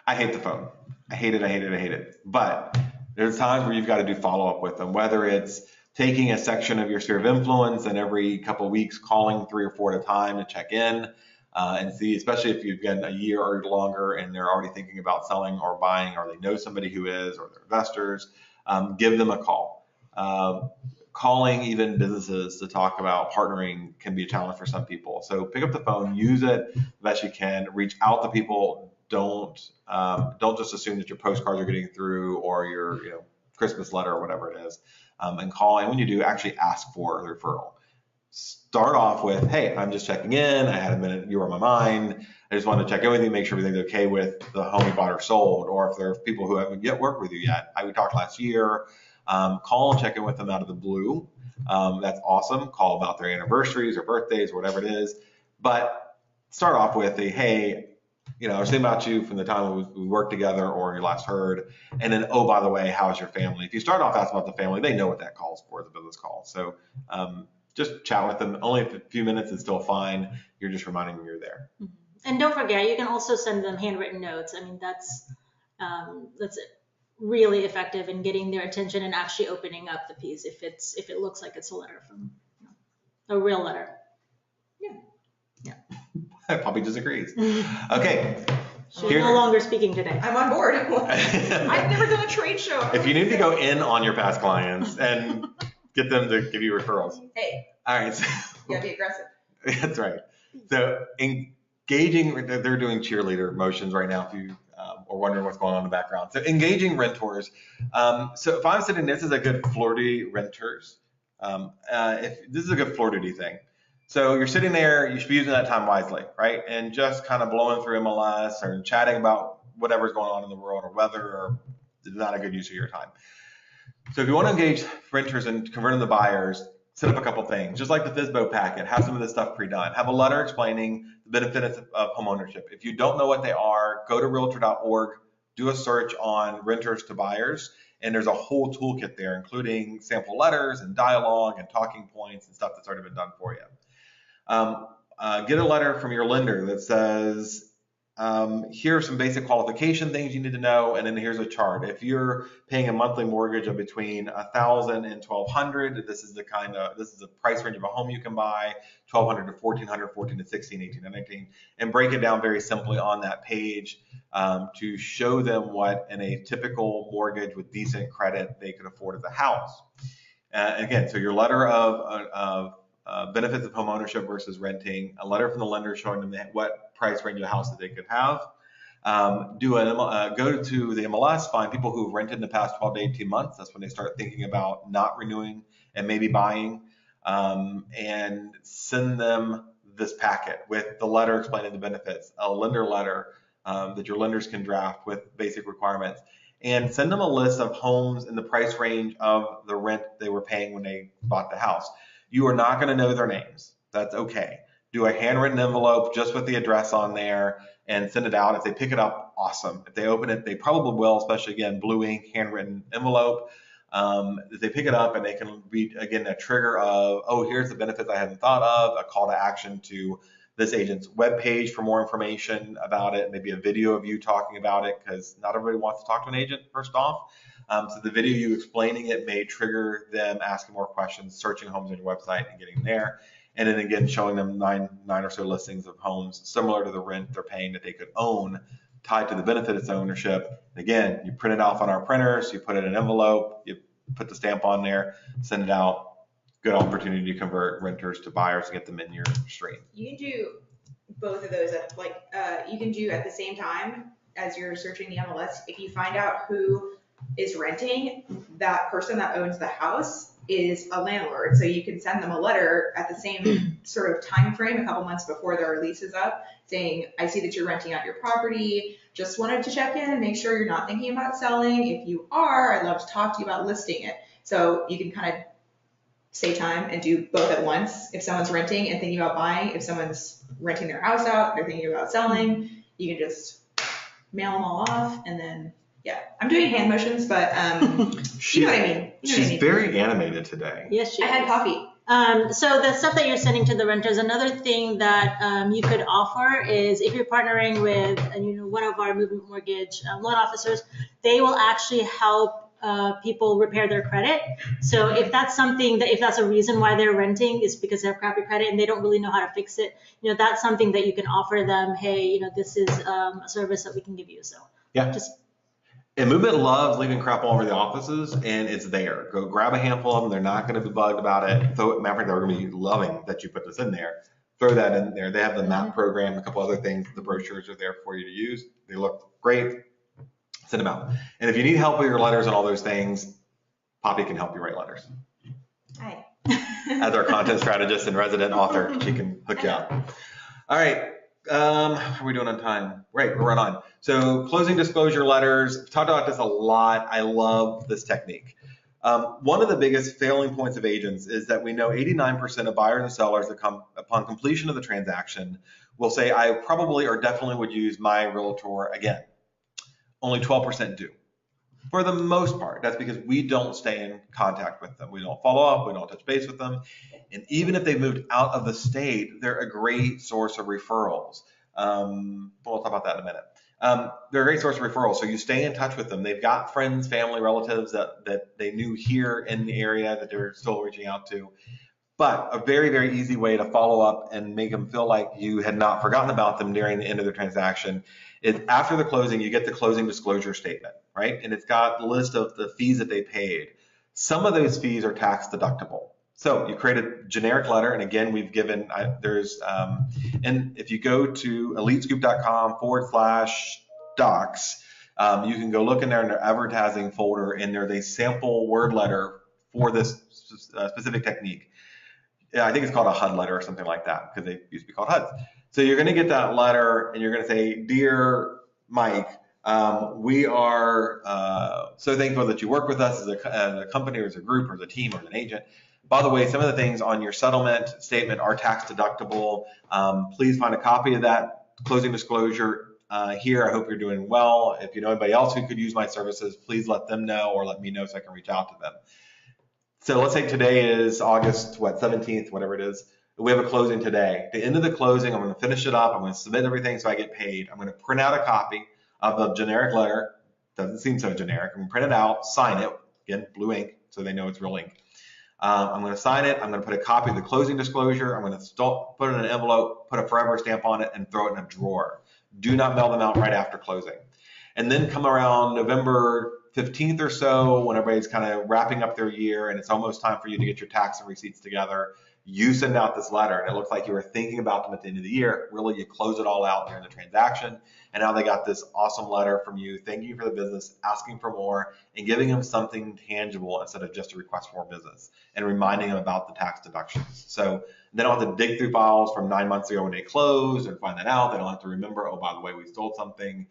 I hate the phone. I hate it. But there's times where you've got to do follow-up with them, whether it's taking a section of your sphere of influence and every couple of weeks calling 3 or 4 at a time to check in and see, especially if you've been a year or longer and they're already thinking about selling or buying, or they know somebody who is, or they're investors, give them a call. Calling even businesses to talk about partnering can be a challenge for some people. So pick up the phone, use it the best you can, reach out to people. Don't just assume that your postcards are getting through, or your Christmas letter or whatever it is, and call. And when you do, actually ask for a referral. Start off with, hey, I'm just checking in. I had a minute. You were on my mind. I just wanted to check in with you, make sure everything's okay with the home you bought or sold. Or if there are people who haven't yet worked with you yet, we talked last year. Call and check in with them out of the blue. That's awesome. Call about their anniversaries or birthdays or whatever it is. But start off with hey, I was thinking about you from the time we worked together or you last heard. And then, oh, by the way, how's your family? If you start off asking about the family, they know what that call's for, the business call. So just chat with them. Only a few minutes is still fine. You're just reminding them you're there. And don't forget, you can also send them handwritten notes. I mean, that's really effective in getting their attention and actually opening up the piece if it looks like it's a letter from a real letter. Poppy disagrees. Okay. She's no longer speaking today. I'm on board. I've never done a trade show. If you need to go in on your past clients and get them to give you referrals. Hey. All right. So, you gotta be aggressive. That's right. So engaging, they're doing cheerleader motions right now if you are wondering what's going on in the background. So engaging renters. So if I'm sitting, this is a good flirty renters. If this is a good flirty thing. So you're sitting there, you should be using that time wisely, right? And just kind of blowing through MLS or chatting about whatever's going on in the world or weather, or is not a good use of your time. So if you want to engage renters and convert them to buyers, set up a couple things. Just like the Fizbo packet, have some of this stuff pre-done. Have a letter explaining the benefits of homeownership. If you don't know what they are, go to realtor.org, do a search on renters to buyers, and there's a whole toolkit there, including sample letters and dialogue and talking points and stuff that's already been done for you. Get a letter from your lender that says, here are some basic qualification things you need to know, and then here's a chart. If you're paying a monthly mortgage of between $1,000 and $1,200, this is the price range of a home you can buy, $1,200 to $1,400, $14 to $16, $18 to $19, and break it down very simply on that page to show them what in a typical mortgage with decent credit they could afford as a house. Again, so your letter of benefits of home ownership versus renting, a letter from the lender showing them what price range of house that they could have. Go to the MLS, find people who've rented in the past 12 to 18 months. That's when they start thinking about not renewing and maybe buying, and send them this packet with the letter explaining the benefits, a lender letter that your lenders can draft with basic requirements, and send them a list of homes in the price range of the rent they were paying when they bought the house. You are not going to know their names. That's okay. Do a handwritten envelope just with the address on there and send it out. If they pick it up, awesome. If they open it, they probably will, especially again, blue ink, handwritten envelope. If they pick it up and they can read, again, a trigger of, oh, here's the benefits I hadn't thought of, a call to action to this agent's webpage for more information about it, maybe a video of you talking about it, because not everybody wants to talk to an agent, first off. So the video you explaining it may trigger them asking more questions, searching homes on your website and getting there. And then again, showing them nine or so listings of homes similar to the rent they're paying that they could own, tied to the benefit of ownership. And again, you print it off on our printers, you put it in an envelope, you put the stamp on there, send it out. Good opportunity to convert renters to buyers and get them in your stream. You can do both of those you can do at the same time as you're searching the MLS. If you find out who is renting, that person that owns the house is a landlord. So you can send them a letter at the same sort of time frame, a couple months before their lease is up, saying, I see that you're renting out your property. Just wanted to check in and make sure you're not thinking about selling. If you are, I'd love to talk to you about listing it. So you can kind of save time and do both at once. If someone's renting and thinking about buying, if someone's renting their house out, they're thinking about selling, you can just mail them all off. And then, yeah, I'm doing hand motions, but you know what I mean. She's very animated today. Yes, she I had coffee. So the stuff that you're sending to the renters, another thing that you could offer is if you're partnering with one of our movement mortgage loan officers, they will actually help people repair their credit. So if that's something if that's a reason why they're renting is because they have crappy credit and they don't really know how to fix it, that's something that you can offer them. Hey, this is a service that we can give you. So yeah. And Movement loves leaving crap all over the offices, and it's there. Go grab a handful of them. They're not going to be bugged about it. Matter of fact, they're going to be loving that you put this in there. Throw that in there. They have the map program, a couple other things. The brochures are there for you to use. They look great. Send them out. And if you need help with your letters and all those things, Poppy can help you write letters. Hi. As our content strategist and resident author, she can hook you up. All right. How are we doing on time? Right, we're right on. So closing disclosure letters, we've talked about this a lot. I love this technique. One of the biggest failing points of agents is that we know 89% of buyers and sellers that come upon completion of the transaction will say, I probably or definitely would use my realtor again. Only 12% do. For the most part, that's because we don't stay in contact with them. We don't follow up, we don't touch base with them. And even if they've moved out of the state, they're a great source of referrals. We'll talk about that in a minute. They're a great source of referrals. So you stay in touch with them. They've got friends, family, relatives that they knew here in the area that they're still reaching out to. But a very, very easy way to follow up and make them feel like you had not forgotten about them during the end of the transaction is after the closing, you get the closing disclosure statement, right? And it's got the list of the fees that they paid. Some of those fees are tax deductible. So you create a generic letter, and again, we've given, and if you go to elitescoop.com/docs, you can go look in there in their advertising folder, and there's a sample word letter for this specific technique. Yeah, I think it's called a HUD letter or something like that because they used to be called HUDs. So you're going to get that letter and you're going to say, "Dear Mike, we are so thankful that you work with us as a company or as a group or as a team or as an agent. By the way, some of the things on your settlement statement are tax deductible. Please find a copy of that closing disclosure here. I hope you're doing well. If you know anybody else who could use my services, please let them know or let me know so I can reach out to them." So let's say today is August 17th, whatever it is. We have a closing today. At the end of the closing, I'm going to finish it up. I'm going to submit everything so I get paid. I'm going to print out a copy of the generic letter. Doesn't seem so generic. I'm going to print it out, sign it, again, blue ink, so they know it's real ink. I'm going to sign it. I'm going to put a copy of the closing disclosure. I'm going to put it in an envelope, put a forever stamp on it, and throw it in a drawer. Do not mail them out right after closing. And then come around November 15th or so, when everybody's kind of wrapping up their year and it's almost time for you to get your tax and receipts together, you send out this letter and it looks like you were thinking about them at the end of the year. Really, you close it all out during the transaction, and now they got this awesome letter from you thanking you for the business, asking for more, and giving them something tangible instead of just a request for more business, and reminding them about the tax deductions. So they don't have to dig through files from 9 months ago when they closed and find that out. They don't have to remember, oh, by the way, we sold something.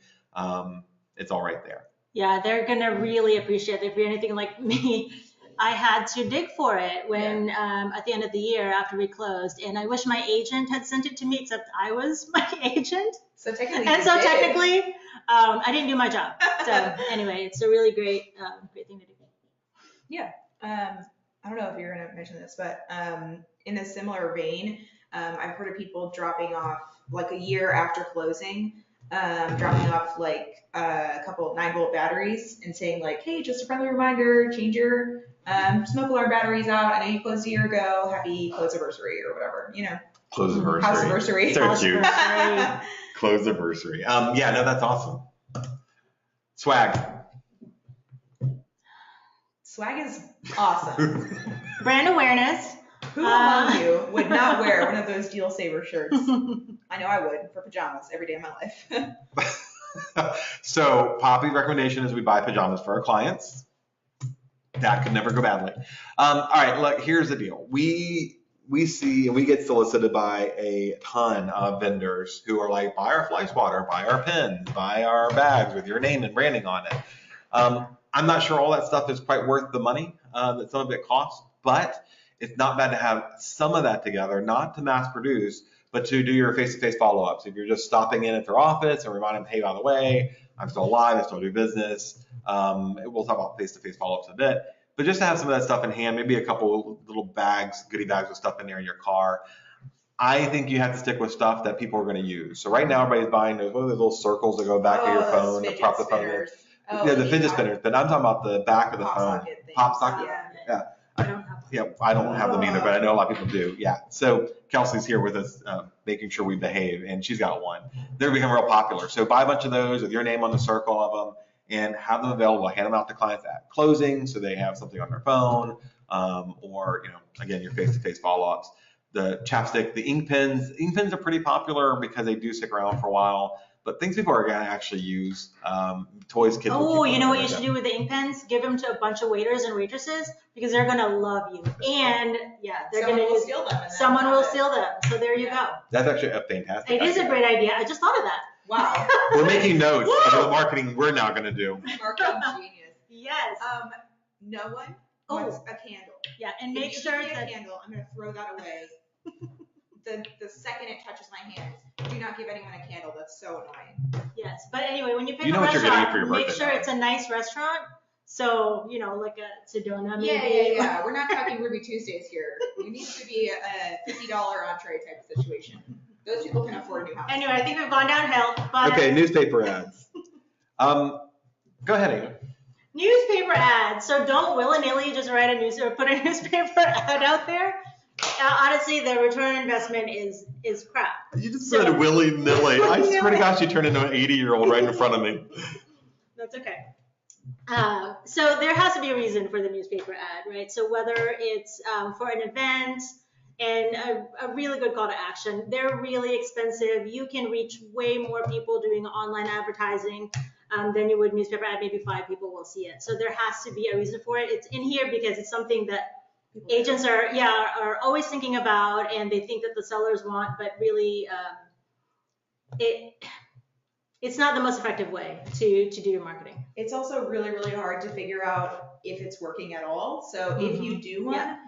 It's all right there. Yeah, they're going to really appreciate it. If you're anything like me, I had to dig for it when at the end of the year after we closed. And I wish my agent had sent it to me, except I was my agent. So technically, I didn't do my job. So anyway, it's a really great thing to do. Yeah. I don't know if you're going to mention this, but in a similar vein, I've heard of people dropping off like a year after closing, dropping off like a couple 9-volt batteries and saying like, "Hey, just a friendly reminder, change your smoke alarm batteries out. I know you closed a year ago. Happy close anniversary," or whatever, you know. Close anniversary. House anniversary. So cute. Close anniversary. Yeah, no, that's awesome. Swag. Swag is awesome. Brand awareness. Who among you would not wear one of those Deal Saver shirts? I know I would, for pajamas every day of my life. So Poppy's recommendation is we buy pajamas for our clients. That could never go badly. All right, look, here's the deal. We see and we get solicited by a ton of vendors who are like, buy our fly swatter, buy our pins, buy our bags with your name and branding on it. I'm not sure all that stuff is quite worth the money that some of it costs, but it's not bad to have some of that together, not to mass produce, but to do your face-to-face follow-ups. If you're just stopping in at their office and remind them, hey, by the way, I'm still alive, I still do business. We'll talk about face-to-face follow-ups in a bit, but just to have some of that stuff in hand, maybe a couple little bags, goodie bags with stuff in there in your car. I think you have to stick with stuff that people are going to use. So right now, everybody's buying those, what are those little circles that go back of your phone to prop the phone in? Yeah, the fidget spinners, but I'm talking about the back of the phone. Pop socket. Yeah. I don't have them either, but I know a lot of people do. Yeah. So Kelsey's here with us, making sure we behave, and she's got one. They're becoming real popular. So buy a bunch of those with your name on the circle of them and have them available. Hand them out to clients at closing so they have something on their phone, or, again, your face-to-face follow-ups. The chapstick, the ink pens. Ink pens are pretty popular because they do stick around for a while. But things people are going to actually use, toys kids. Oh, you know what you should do with the ink pens? Give them to a bunch of waiters and waitresses because they're going to love you. And they're going to steal them. Someone will steal them. So there you go. That's actually a fantastic idea. It is a great idea. I just thought of that. Wow. We're making notes of the marketing we're now going to do. Marketing genius. Yes. No one wants a candle. Yeah, and make sure that a candle, I'm going to throw that away. The second it touches my hands, do not give anyone a candle. That's so annoying. Yes, but anyway, when you pick a restaurant, make sure it's a nice restaurant. So, like a Sedona maybe. Yeah. We're not talking Ruby Tuesdays here. It needs to be a $50 entree type of situation. Those people can afford a new house. Anyway, I think we've gone downhill. But okay, newspaper ads. Go ahead, Amy. Newspaper ads. So don't willy-nilly just write put a newspaper ad out there. honestly, the return on investment is crap. You just said it willy-nilly. I swear to gosh, you turned into an 80-year-old right in front of me. That's okay. So there has to be a reason for the newspaper ad, right? So whether it's for an event and a really good call to action, they're really expensive. You can reach way more people doing online advertising than you would newspaper ad. Maybe 5 people will see it. So there has to be a reason for it. It's in here because it's something that agents are always thinking about, and they think that the sellers want, but really it's not the most effective way to do your marketing. It's also really, really hard to figure out if it's working at all. So if you do one,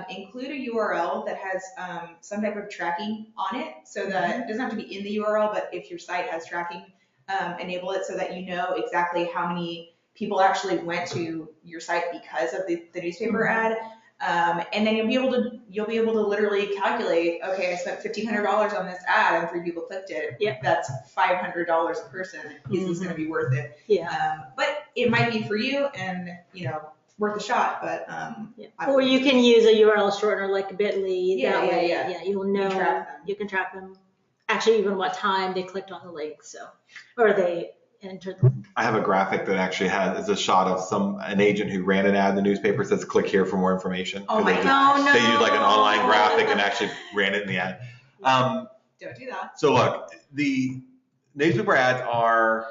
include a URL that has some type of tracking on it, so that it doesn't have to be in the URL, but if your site has tracking, enable it so that you know exactly how many people actually went to your site because of the newspaper ad. And then you'll be able to literally calculate, okay, I spent $1,500 on this ad and 3 people clicked it. Yep. That's $500 a person. Is this going to be worth it? Yeah. But it might be for you, and worth a shot. But or you can use a URL shortener like Bitly. That way, you'll know. You can track them. Actually, even what time they clicked on the link, or they entered the link. I have a graphic that actually is a shot of an agent who ran an ad in the newspaper, says click here for more information. Oh my God. They used like an online graphic and actually ran it in the ad. Don't do that. So look, the newspaper ads are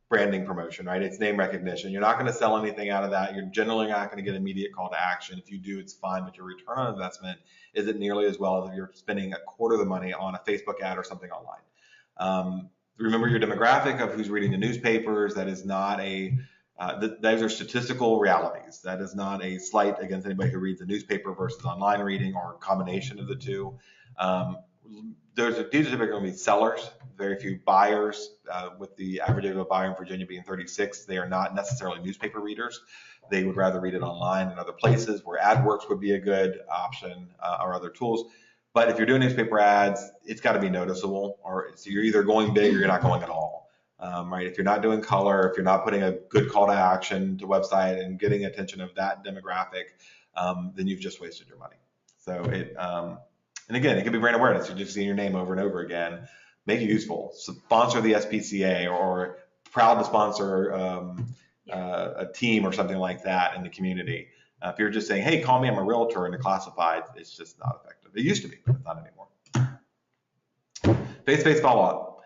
branding promotion, right? It's name recognition. You're not going to sell anything out of that. You're generally not going to get immediate call to action. If you do, it's fine, but your return on investment isn't nearly as well as if you're spending a quarter of the money on a Facebook ad or something online. Remember your demographic of who's reading the newspapers. That is not those are statistical realities. That is not a slight against anybody who reads the newspaper versus online reading or a combination of the two. These are typically going to be sellers, very few buyers, with the average age of a buyer in Virginia being 36. They are not necessarily newspaper readers. They would rather read it online in other places where AdWorks would be a good option, or other tools. But if you're doing newspaper ads, it's got to be noticeable, or so you're either going big or you're not going at all, right? If you're not doing color, if you're not putting a good call to action to website and getting attention of that demographic, then you've just wasted your money. So and again, it can be brand awareness. You're just seeing your name over and over again. Make it useful. Sponsor the SPCA, or proud to sponsor a team or something like that in the community. If you're just saying, hey, call me, I'm a realtor in the classifieds, it's just not effective. It used to be, but it's not anymore. Face-to-face follow-up.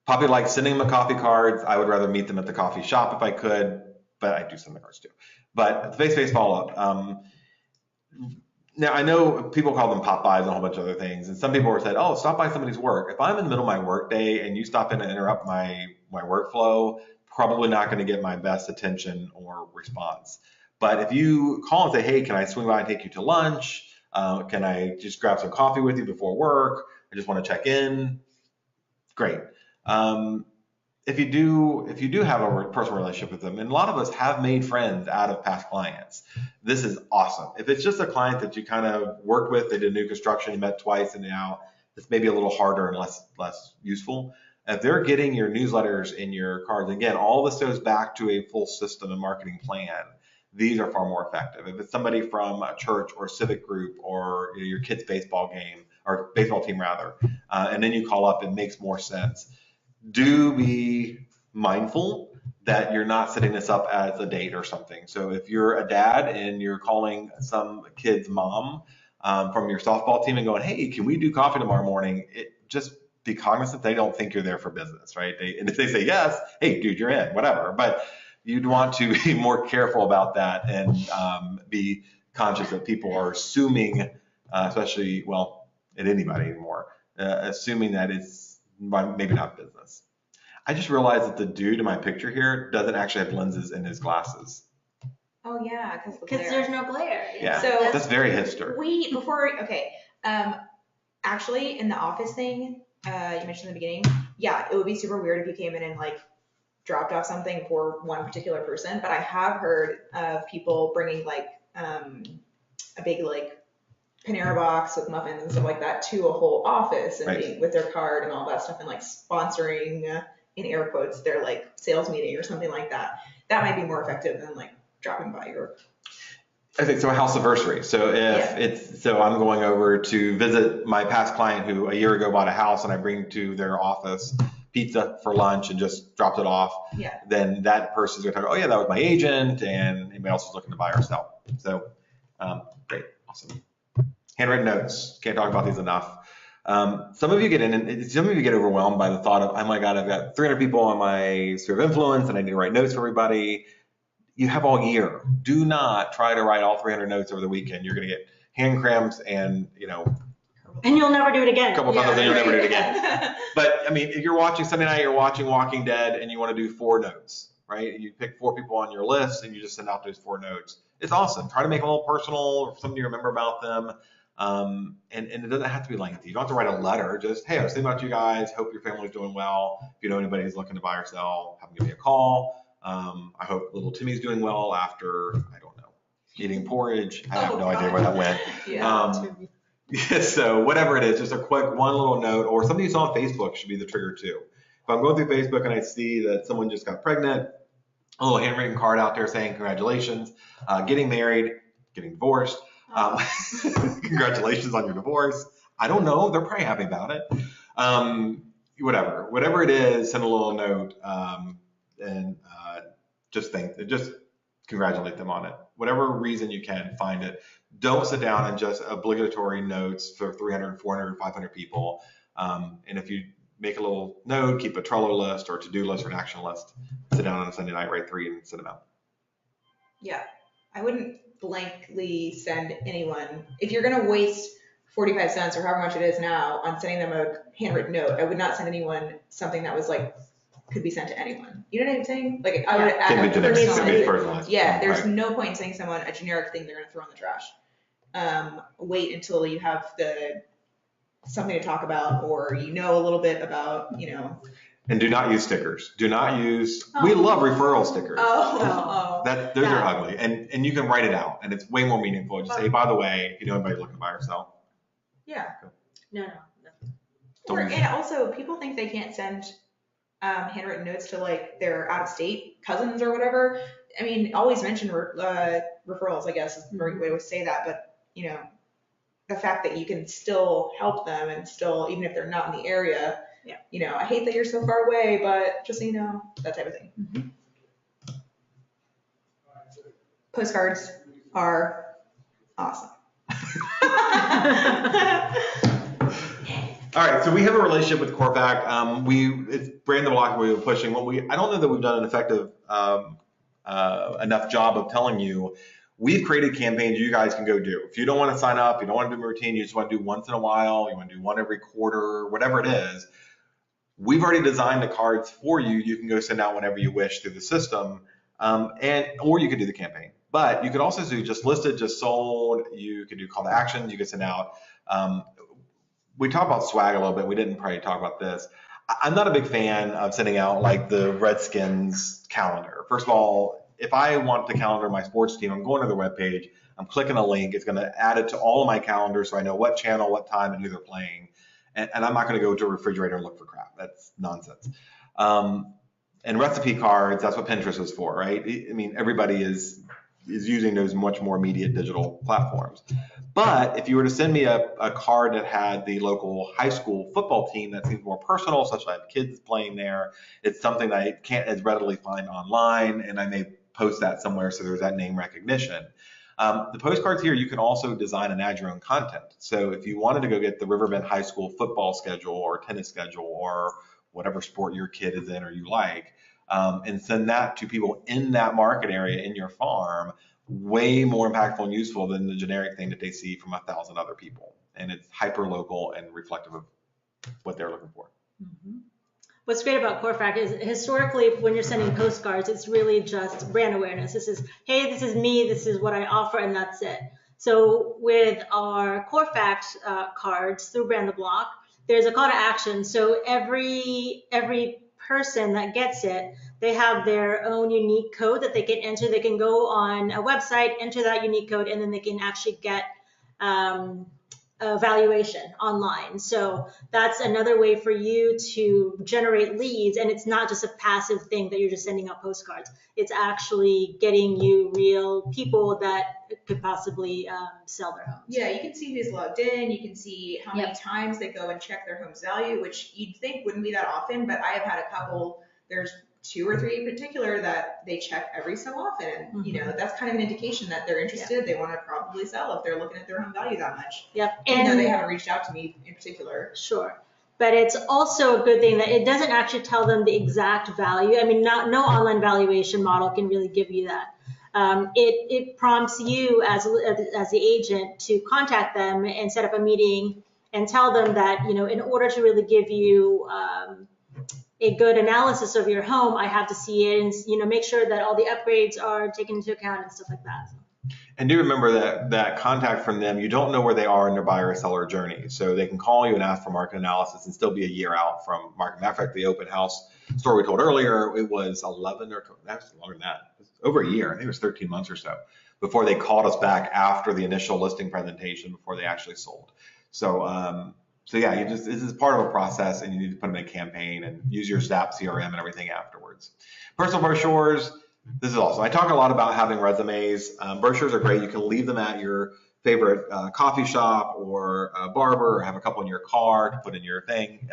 Probably like sending them a coffee cards. I would rather meet them at the coffee shop if I could, but I do send the cards too. But face-to-face follow-up. Now, I know people call them pop-bys and a whole bunch of other things, and some people have said, oh, stop by somebody's work. If I'm in the middle of my work day and you stop in and interrupt my workflow, probably not going to get my best attention or response. But if you call and say, hey, can I swing by and take you to lunch? Can I just grab some coffee with you before work? I just want to check in. Great. If you do have a personal relationship with them, and a lot of us have made friends out of past clients, this is awesome. If it's just a client that you kind of worked with, they did new construction, you met twice, and now it's maybe a little harder and less useful. If they're getting your newsletters in your cards, again, all this goes back to a full system and marketing plan. These are far more effective. If it's somebody from a church or a civic group or your kid's baseball game or baseball team rather, and then you call up, it makes more sense. Do be mindful that you're not setting this up as a date or something. So if you're a dad and you're calling some kid's mom from your softball team and going, hey, can we do coffee tomorrow morning? Just be cognizant they don't think you're there for business, right? And if they say yes, hey, dude, you're in, whatever. But you'd want to be more careful about that and be conscious that people are assuming, especially, well, at anybody anymore, assuming that it's maybe not business. I just realized that the dude in my picture here doesn't actually have lenses in his glasses. Oh yeah, because there's no glare. Yeah, so that's very hipster. Actually in the office thing, you mentioned in the beginning, yeah, it would be super weird if you came in and like dropped off something for one particular person, but I have heard of people bringing like a big like Panera box with muffins and stuff like that to a whole office and being with their card and all that stuff and like sponsoring in air quotes their like sales meeting or something like that. That might be more effective than like dropping by your I think so. A house anniversary. So so I'm going over to visit my past client who a year ago bought a house, and I bring to their office pizza for lunch and just dropped it off. Yeah. Then that person's going to talk, oh yeah, that was my agent, and anybody else who's looking to buy or sell. So great, awesome. Handwritten notes. Can't talk about these enough. Some of you get overwhelmed by the thought of, oh my God, I've got 300 people on my sphere of influence, and I need to write notes for everybody. You have all year. Do not try to write all 300 notes over the weekend. You're going to get hand cramps and, and you'll never do it again. A couple times and you'll never do it again. But I mean, if you're watching Sunday night, you're watching Walking Dead, and you want to do 4 notes, right? You pick 4 people on your list and you just send out those 4 notes. It's awesome. Try to make them a little personal, or something you remember about them. And it doesn't have to be lengthy. You don't have to write a letter. Just, hey, I was thinking about you guys. Hope your family's doing well. If you know anybody who's looking to buy or sell, have them give me a call. I hope little Timmy's doing well after, I don't know, eating porridge. I have no idea where that went. Yeah. So whatever it is, just a quick one little note, or something you saw on Facebook should be the trigger too. If I'm going through Facebook and I see that someone just got pregnant, a little handwritten card out there saying congratulations, getting married, getting divorced. Congratulations on your divorce. I don't know. They're probably happy about it. Whatever it is, send a little note and just congratulate them on it. Whatever reason you can, find it. Don't sit down and just obligatory notes for 300, 400, 500 people. And if you make a little note, keep a Trello list or to-do list or an action list, sit down on a Sunday night, write 3 and send them out. Yeah. I wouldn't blankly send anyone, if you're going to waste 45 cents or however much it is now on sending them a handwritten note, I would not send anyone something that was like, could be sent to anyone. You know what I'm saying? Like I would add personalized. Yeah, there's no point in sending someone a generic thing they're going to throw in the trash. Wait until you have something to talk about, or a little bit about, And do not use stickers. Do not use, we love referral stickers. Those are ugly. And you can write it out, and it's way more meaningful. Just say, by the way, if you know anybody looking to buy or sell. Yeah. No. And also, people think they can't send handwritten notes to like their out-of-state cousins or whatever. I mean, always mention referrals, I guess is the right way to say that. But, the fact that you can still help them and still, even if they're not in the area, I hate that you're so far away, but just so you know, that type of thing. Mm-hmm. Postcards are awesome. All right, so we have a relationship with Corfact. It's brand the block we were pushing. I don't know that we've done an effective enough job of telling you. We've created campaigns you guys can go do. If you don't want to sign up, you don't want to do a routine, you just want to do once in a while, you want to do one every quarter, whatever it is, we've already designed the cards for you. You can go send out whenever you wish through the system, or you could do the campaign. But you could also do just listed, just sold. You could do call to actions. You could send out. We talked about swag a little bit. We didn't probably talk about this. I'm not a big fan of sending out like the Redskins calendar. First of all, if I want to calendar my sports team, I'm going to their webpage, I'm clicking a link, it's going to add it to all of my calendars so I know what channel, what time, and who they're playing. And I'm not going to go to a refrigerator and look for crap. That's nonsense. And recipe cards, that's what Pinterest is for, right? I mean, everybody is using those much more immediate digital platforms. But if you were to send me a card that had the local high school football team, that seems more personal, such that I have kids playing there. It's something that I can't as readily find online, and I may post that somewhere so there's that name recognition. The postcards here, you can also design and add your own content. So if you wanted to go get the Riverbend High School football schedule or tennis schedule or whatever sport your kid is in or you like, and send that to people in that market area in your farm, way more impactful and useful than the generic thing that they see from 1,000 other people. And it's hyper local and reflective of what they're looking for. Mm-hmm. What's great about Corfact is historically when you're sending postcards, it's really just brand awareness. This is, hey, this is me, this is what I offer, and that's it. So with our Corfact cards through Brand the Block, there's a call to action. So every person that gets it, they have their own unique code that they can enter. They can go on a website, enter that unique code, and then they can actually get valuation online. So that's another way for you to generate leads. And it's not just a passive thing that you're just sending out postcards. It's actually getting you real people that could possibly sell their homes. Yeah, you can see who's logged in. You can see how many times they go and check their home's value, which you'd think wouldn't be that often, but I have had a couple, there's 2 or 3 in particular that they check every so often. And, you know, that's kind of an indication that they're interested. They want to probably sell if they're looking at their home value that much. Yep. Even though they haven't reached out to me in particular. Sure. But it's also a good thing that it doesn't actually tell them the exact value. I mean, no online valuation model can really give you that. It prompts you as the agent to contact them and set up a meeting and tell them that, you know, in order to really give you a good analysis of your home, I have to see it and, you know, make sure that all the upgrades are taken into account and stuff like that. And do remember that contact from them, you don't know where they are in their buyer or seller journey. So they can call you and ask for market analysis and still be a year out from market. Matter of fact, the open house story we told earlier, it was 11 or that's longer than that. It was over a year. I think it was 13 months or so before they called us back after the initial listing presentation before they actually sold. So, yeah, this is part of a process, and you need to put them in a campaign and use your SAP CRM and everything afterwards. Personal brochures. This is awesome. I talk a lot about having resumes. Brochures are great. You can leave them at your favorite coffee shop or barber, or have a couple in your car to put in your thing,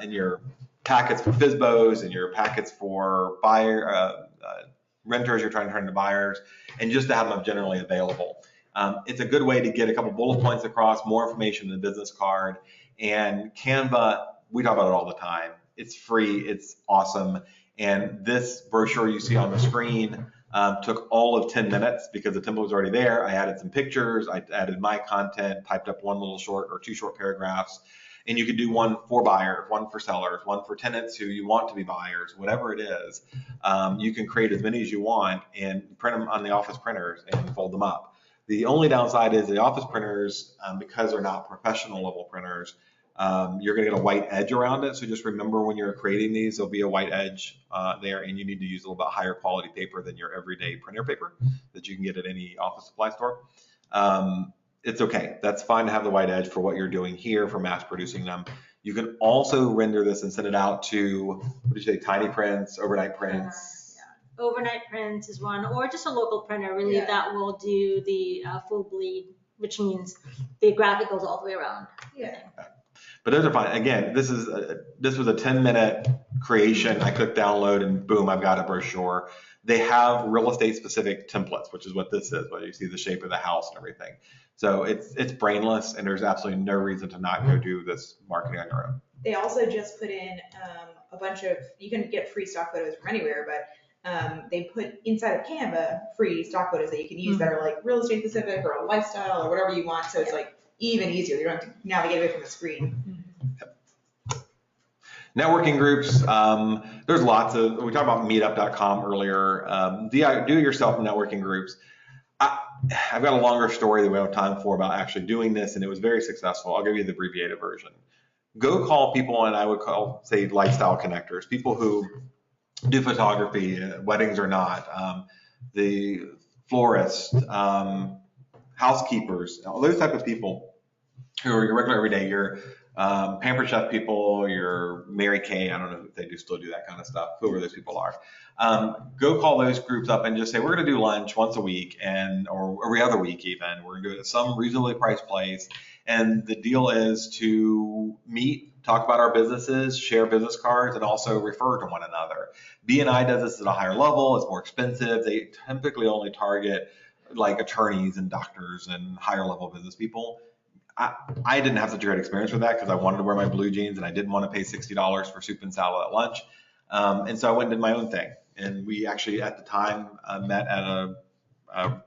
in your packets for Fizbos and your packets for renters you're trying to turn into buyers, and just to have them generally available. It's a good way to get a couple bullet points across, more information in the business card. And Canva, we talk about it all the time. It's free. It's awesome. And this brochure you see on the screen took all of 10 minutes because the template was already there. I added some pictures. I added my content, typed up one little short or 2 short paragraphs. And you could do one for buyers, one for sellers, one for tenants who you want to be buyers, whatever it is. You can create as many as you want and print them on the office printers and fold them up. The only downside is the office printers, because they're not professional level printers, you're going to get a white edge around it. So just remember when you're creating these, there'll be a white edge there, and you need to use a little bit higher quality paper than your everyday printer paper that you can get at any office supply store. It's okay. That's fine to have the white edge for what you're doing here for mass producing them. You can also render this and send it out to, what did you say, tiny prints, overnight prints. Overnight prints is one, or just a local printer really that will do the full bleed, which means the graphic goes all the way around. Yeah. But those are fine. Again, this was a 10-minute creation. I click download and boom, I've got a brochure. They have real estate specific templates, which is what this is, where you see the shape of the house and everything. So it's brainless, and there's absolutely no reason to not go do this marketing on your own. They also just put in a bunch of, you can get free stock photos from anywhere, but they put inside of Canva free stock photos that you can use that are like real estate specific or a lifestyle or whatever you want. So it's like even easier. You don't have to navigate away from the screen. Networking groups, there's lots of, we talked about meetup.com earlier, do-it-yourself networking groups. I've got a longer story that we don't have time for about actually doing this, and it was very successful. I'll give you the abbreviated version. Go call people, and I would call, say, lifestyle connectors, people who do photography, weddings or not, the florist, housekeepers, all those type of people who are your regular everyday, your Pampered Chef people, your Mary Kay, I don't know if they still do that kind of stuff, whoever those people are. Go call those groups up and just say, we're going to do lunch once a week or every other week even. We're going to do it at some reasonably priced place. And the deal is to meet, talk about our businesses, share business cards, and also refer to one another. B&I does this at a higher level. It's more expensive. They typically only target like attorneys and doctors and higher level business people. I didn't have such a great experience with that because I wanted to wear my blue jeans and I didn't want to pay $60 for soup and salad at lunch. And so I went and did my own thing. And we actually at the time met at a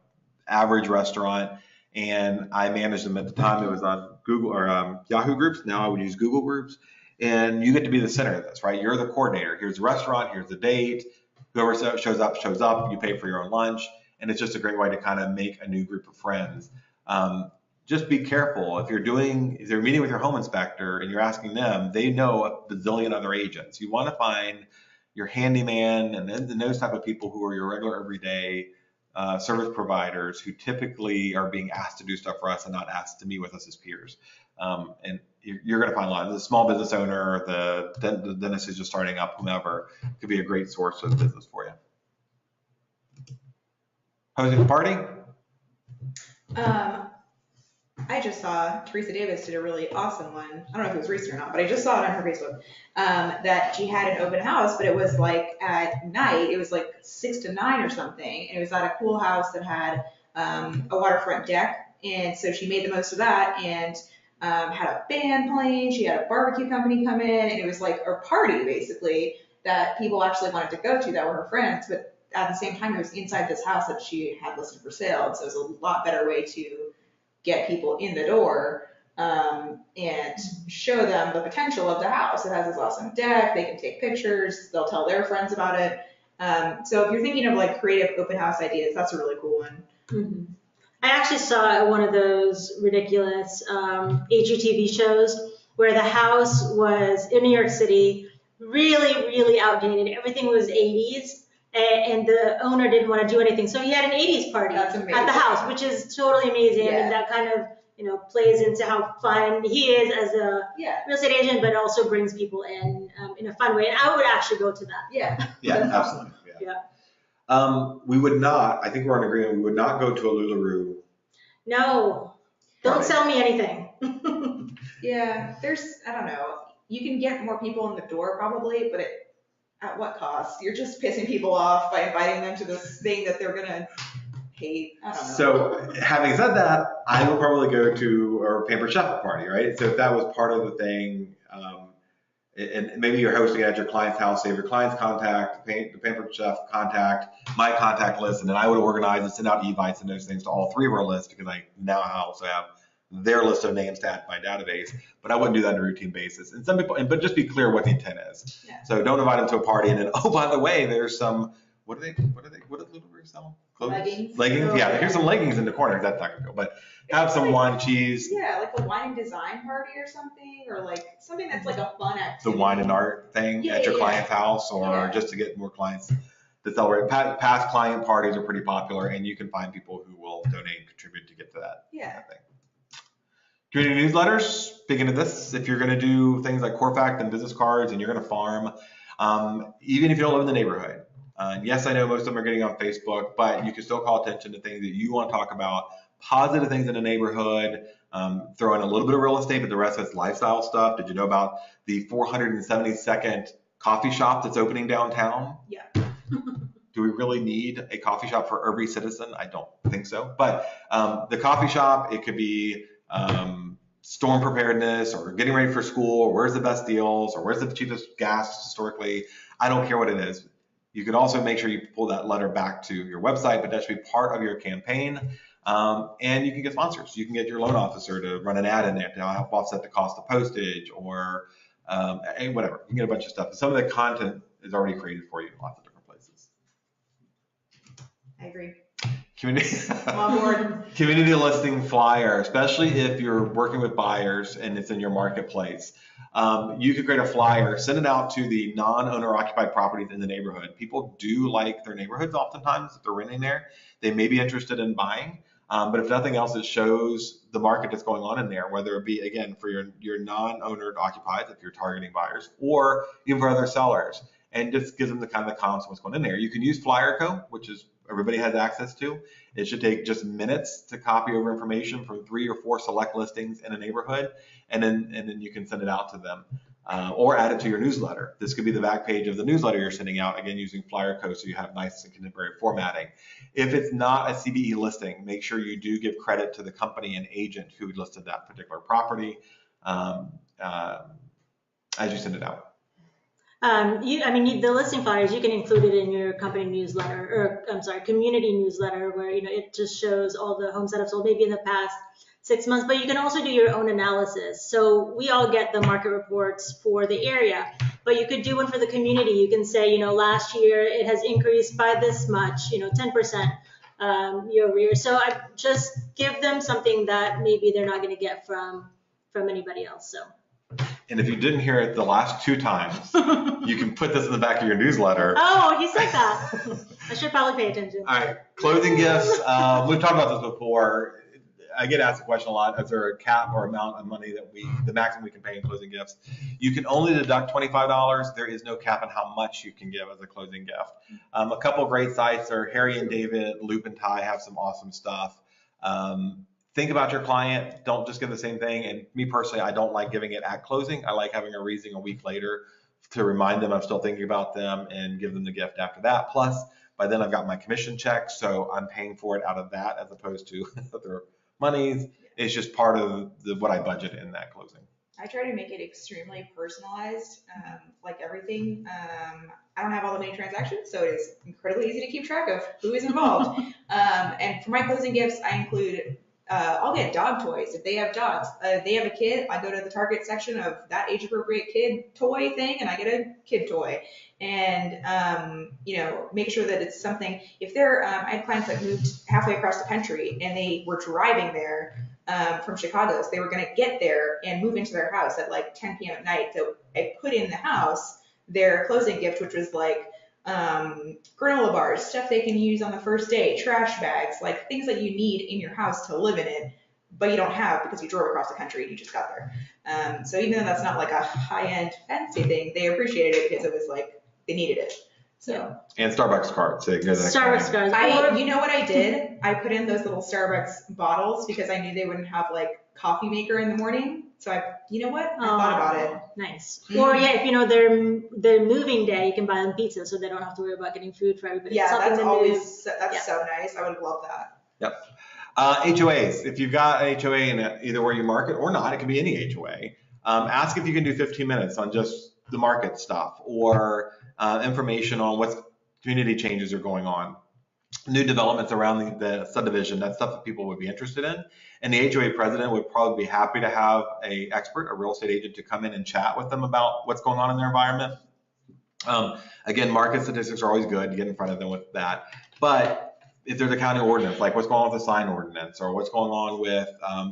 average restaurant, and I managed them at the time. It was on Google or Yahoo groups. Now I would use Google groups. And you get to be the center of this, right? You're the coordinator. Here's the restaurant. Here's the date. Whoever shows up, shows up. You pay for your own lunch. And it's just a great way to kind of make a new group of friends. Just be careful. If you're meeting with your home inspector and you're asking them, they know a bazillion other agents. You want to find your handyman and those type of people who are your regular everyday service providers who typically are being asked to do stuff for us and not asked to meet with us as peers. And you're going to find a lot. The small business owner, the dentist who's just starting up, whomever, could be a great source of business for you. Hosting a party? I just saw Teresa Davis did a really awesome one. I don't know if it was recent or not, but I just saw it on her Facebook, that she had an open house, but it was like at night, it was like 6 to 9 or something. And it was at a cool house that had a waterfront deck. And so she made the most of that and had a band playing. She had a barbecue company come in, and it was like a party basically that people actually wanted to go to that were her friends. But at the same time, it was inside this house that she had listed for sale. And so it was a lot better way to get people in the door and show them the potential of the house. It has this awesome deck. They can take pictures. They'll tell their friends about it. So if you're thinking of like creative open house ideas, that's a really cool one. Mm-hmm. I actually saw one of those ridiculous HGTV shows where the house was in New York City, really, really outdated. Everything was 80s. And the owner didn't want to do anything. So he had an 80s party at the house, which is totally amazing. Yeah. I mean, that kind of, plays into how fun he is as a real estate agent, but also brings people in a fun way. And I would actually go to that. Yeah. Yeah, absolutely. Yeah. We would not, I think we're in agreement, we would not go to a LuLaRoe. No. Don't sell me anything. Yeah, I don't know. You can get more people in the door probably, but at what cost? You're just pissing people off by inviting them to this thing that they're going to hate. I don't know. So having said that, I would probably go to a Pampered Chef party, right? So if that was part of the thing, and maybe you're hosting it at your client's house, save your client's contact, the Pampered Chef contact, my contact list, and then I would organize and send out invites and those things to all 3 of our lists because I now also have their list of names to add to my database, but I wouldn't do that on a routine basis. And some people, but just be clear what the intent is. Yeah. So don't invite them to a party and then, oh, by the way, there's some, what does LuLaRoe sell? Leggings. Leggings? Yeah, here's some leggings in the corner. That's not gonna go, but have some wine and cheese. Yeah, like a wine and design party or something, or like something that's like a fun activity. The wine and art thing at your client's house, or just to get more clients to celebrate. Past client parties are pretty popular, and you can find people who will donate and contribute to get to that kind of thing. Community newsletters, speaking of this, if you're going to do things like Corfact and business cards and you're going to farm, even if you don't live in the neighborhood. Yes, I know most of them are getting on Facebook, but you can still call attention to things that you want to talk about, positive things in the neighborhood, throw in a little bit of real estate, but the rest of it's lifestyle stuff. Did you know about the 472nd coffee shop that's opening downtown? Yeah. Do we really need a coffee shop for every citizen? I don't think so. But the coffee shop, it could be storm preparedness or getting ready for school, or where's the best deals, or where's the cheapest gas historically. I don't care what it is. You could also make sure you pull that letter back to your website, but that should be part of your campaign. And you can get sponsors. You can get your loan officer to run an ad in there to help offset the cost of postage or whatever. You can get a bunch of stuff. Some of the content is already created for you in lots of different places. I agree. Community listing flyer, especially if you're working with buyers and it's in your marketplace. You could create a flyer, send it out to the non-owner occupied properties in the neighborhood. People do like their neighborhoods oftentimes if they're renting there. They may be interested in buying, but if nothing else, it shows the market that's going on in there, whether it be, again, for your non-owner occupied, if you're targeting buyers, or even for other sellers, and just gives them the kind of the comments of what's going in there. You can use FlyerCo, which is everybody has access to. It should take just minutes to copy over information from 3 or 4 select listings in a neighborhood, and then you can send it out to them or add it to your newsletter. This could be the back page of the newsletter you're sending out, again, using FlyerCo, so you have nice and contemporary formatting. If it's not a CBE listing, make sure you do give credit to the company and agent who listed that particular property as you send it out. The listing flyers, you can include it in your company newsletter, community newsletter, where, it just shows all the homes that have sold maybe in the past 6 months, but you can also do your own analysis. So we all get the market reports for the area, but you could do one for the community. You can say, last year it has increased by this much, 10% year over year. So I just give them something that maybe they're not going to get from anybody else. So. And if you didn't hear it the last 2 times, you can put this in the back of your newsletter. Oh, he said that. I should probably pay attention. All right, closing gifts. We've talked about this before. I get asked the question a lot, is there a cap or amount of money that the maximum we can pay in closing gifts? You can only deduct $25. There is no cap on how much you can give as a closing gift. A couple great sites are Harry and David, Loop and Tie have some awesome stuff. Think about your client. Don't just give the same thing. And me personally, I don't like giving it at closing. I like having a reason a week later to remind them I'm still thinking about them and give them the gift after that. Plus, by then I've got my commission check, so I'm paying for it out of that as opposed to other monies. It's just part of what I budget in that closing. I try to make it extremely personalized, like everything. I don't have all the many transactions, so it is incredibly easy to keep track of who is involved. And for my closing gifts, I include, I'll get dog toys. If they have dogs, they have a kid, I go to the Target section of that age appropriate kid toy thing and I get a kid toy. And, make sure that it's something, if they're, I had clients that moved halfway across the country and they were driving there from Chicago. So they were going to get there and move into their house at like 10 p.m. at night. So I put in the house their closing gift, which was like granola bars, stuff they can use on the first day, trash bags, like things that you need in your house to live in it, but you don't have because you drove across the country and you just got there. So even though that's not like a high-end fancy thing, they appreciated it because it was like they needed it. So and Starbucks cards. So Starbucks cards. You know what I did? I put in those little Starbucks bottles because I knew they wouldn't have like coffee maker in the morning. So I thought about it. Nice. Or if their moving day, you can buy them pizza so they don't have to worry about getting food for everybody. Yeah, that's so nice. I would love that. Yep. HOAs. If you've got an HOA in either where you market or not, it can be any HOA. Ask if you can do 15 minutes on just the market stuff or information on what community changes are going on, new developments around the subdivision. That's stuff that people would be interested in. And the HOA president would probably be happy to have an expert, a real estate agent, to come in and chat with them about what's going on in their environment. Again, market statistics are always good to get in front of them with that. But if there's a county ordinance, like what's going on with the sign ordinance or what's going on with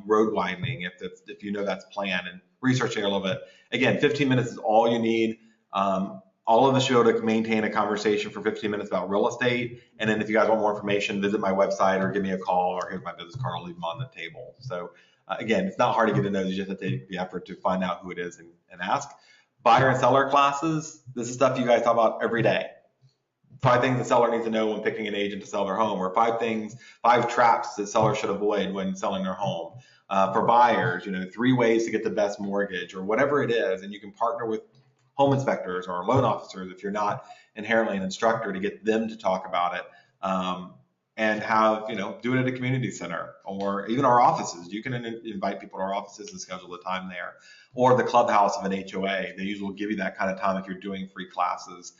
road widening, if that's planned, and researching a little bit. Again, 15 minutes is all you need. All of us should be able to maintain a conversation for 15 minutes about real estate. And then if you guys want more information, visit my website or give me a call or here's my business card. I'll leave them on the table. So again, it's not hard to get to know. You just have to take the effort to find out who it is and ask. Buyer and seller classes. This is stuff you guys talk about every day. 5 things the seller needs to know when picking an agent to sell their home, or 5 traps that sellers should avoid when selling their home. For buyers, 3 ways to get the best mortgage or whatever it is. And you can partner with home inspectors or loan officers if you're not inherently an instructor to get them to talk about it, and have, do it at a community center or even our offices. You can invite people to our offices and schedule the time there, or the clubhouse of an HOA. They usually will give you that kind of time if you're doing free classes.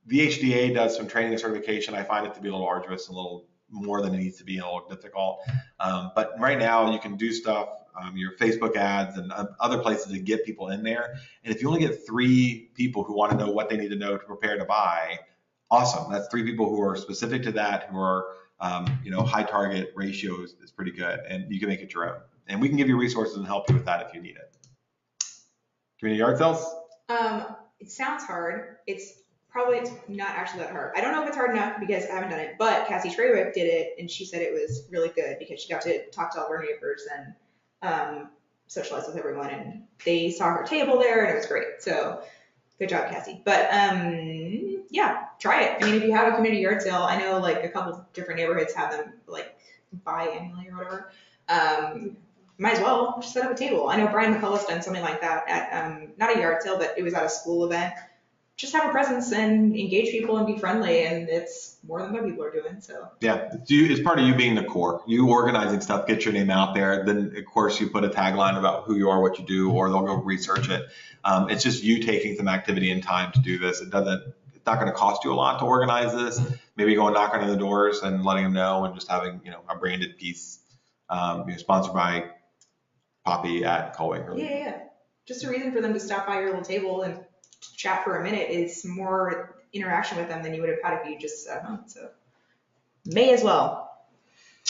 The HDA does some training and certification. I find it to be a little arduous, a little more than it needs to be, and a little difficult. But right now you can do stuff, your Facebook ads and other places to get people in there. And if you only get 3 people who want to know what they need to know to prepare to buy, awesome. That's 3 people who are specific to that, who are, high target ratios is pretty good, and you can make it your own. And we can give you resources and help you with that if you need it. Community yard sales? It sounds hard. It's not actually that hard. I don't know if it's hard enough because I haven't done it, but Cassie Treywick did it and she said it was really good because she got to talk to all of her neighbors and socialize with everyone, and they saw her table there and it was great. So good job, Cassie. But yeah, try it. I mean, if you have a community yard sale, I know like a couple of different neighborhoods have them like biannually or whatever. Might as well just set up a table. I know Brian McCullough's done something like that at not a yard sale, but it was at a school event. Just have a presence and engage people and be friendly, and it's more than what people are doing. So yeah, it's part of you being the core, you organizing stuff, get your name out there. Then of course you put a tagline about who you are, what you do, or they'll go research it. It's just you taking some activity and time to do this. It's not going to cost you a lot to organize this. Maybe going knocking on the doors and letting them know, and just having a branded piece, sponsored by Poppy at Colway. Yeah. Just a reason for them to stop by your little table and chat for a minute is more interaction with them than you would have had if you just sat home. So may as well.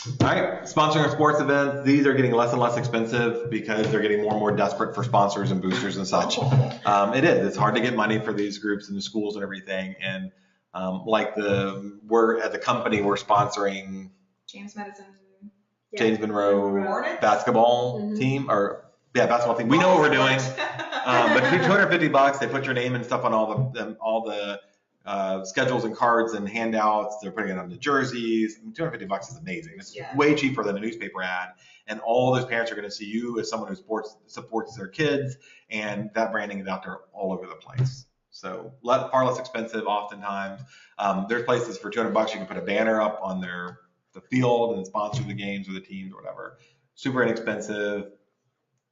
All right, sponsoring sports events. These are getting less and less expensive because they're getting more and more desperate for sponsors and boosters and such. It is. It's hard to get money for these groups and the schools and everything. And we're as a company, we're sponsoring James Madison. James Monroe Hornets? basketball team basketball team. We know what we're doing. But for $250, they put your name and stuff on all the schedules and cards and handouts. They're putting it on the jerseys. I mean, $250 is amazing. It's way cheaper than a newspaper ad. And all those parents are going to see you as someone who supports their kids, and that branding is out there all over the place. So far less expensive oftentimes. There's places for $200 you can put a banner up on the field and sponsor the games or the teams or whatever. Super inexpensive.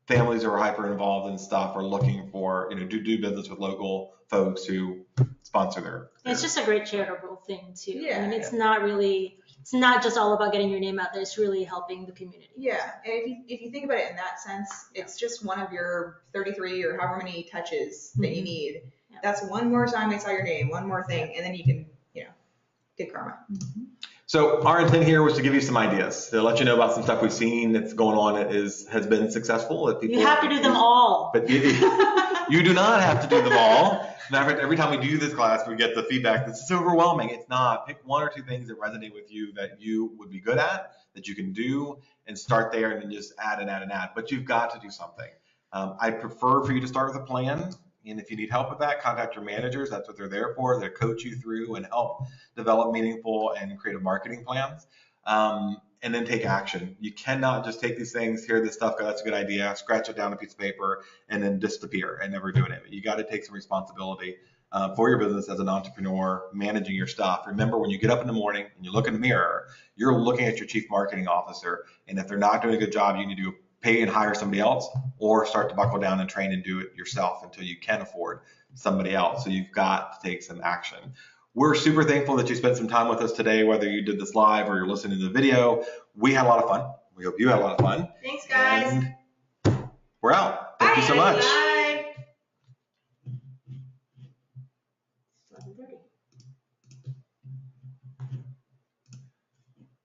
Families who are hyper involved in stuff are looking for, do business with local folks who sponsor their It's just a great charitable thing too. Yeah. I mean, it's not just all about getting your name out there. It's really helping the community. Yeah, and if you think about it in that sense, it's just one of your 33 or however many touches that you need. Yeah. That's one more time they saw your name, one more thing, and then you can, good karma. So our intent here was to give you some ideas, to let you know about some stuff we've seen that's going on that has been successful. That people You have to do them all. But you do not have to do them all. Matter of fact, every time we do this class, we get the feedback that's so overwhelming. It's not. Pick one or two things that resonate with you that you would be good at, that you can do, and start there and then just add and add and add. But you've got to do something. I prefer for you to start with a plan. And if you need help with that, contact your managers. That's what they're there for. They coach you through and help develop meaningful and creative marketing plans. And then take action. You cannot just take these things, hear this stuff, go, that's a good idea, scratch it down on a piece of paper, and then disappear and never do anything. You got to take some responsibility for your business as an entrepreneur, managing your stuff. Remember, when you get up in the morning and you look in the mirror, you're looking at your chief marketing officer. And if they're not doing a good job, you need to pay and hire somebody else, or start to buckle down and train and do it yourself until you can afford somebody else. So you've got to take some action. We're super thankful that you spent some time with us today, whether you did this live or you're listening to the video. We had a lot of fun. We hope you had a lot of fun. Thanks, guys. And we're out. Thank you so much. Bye.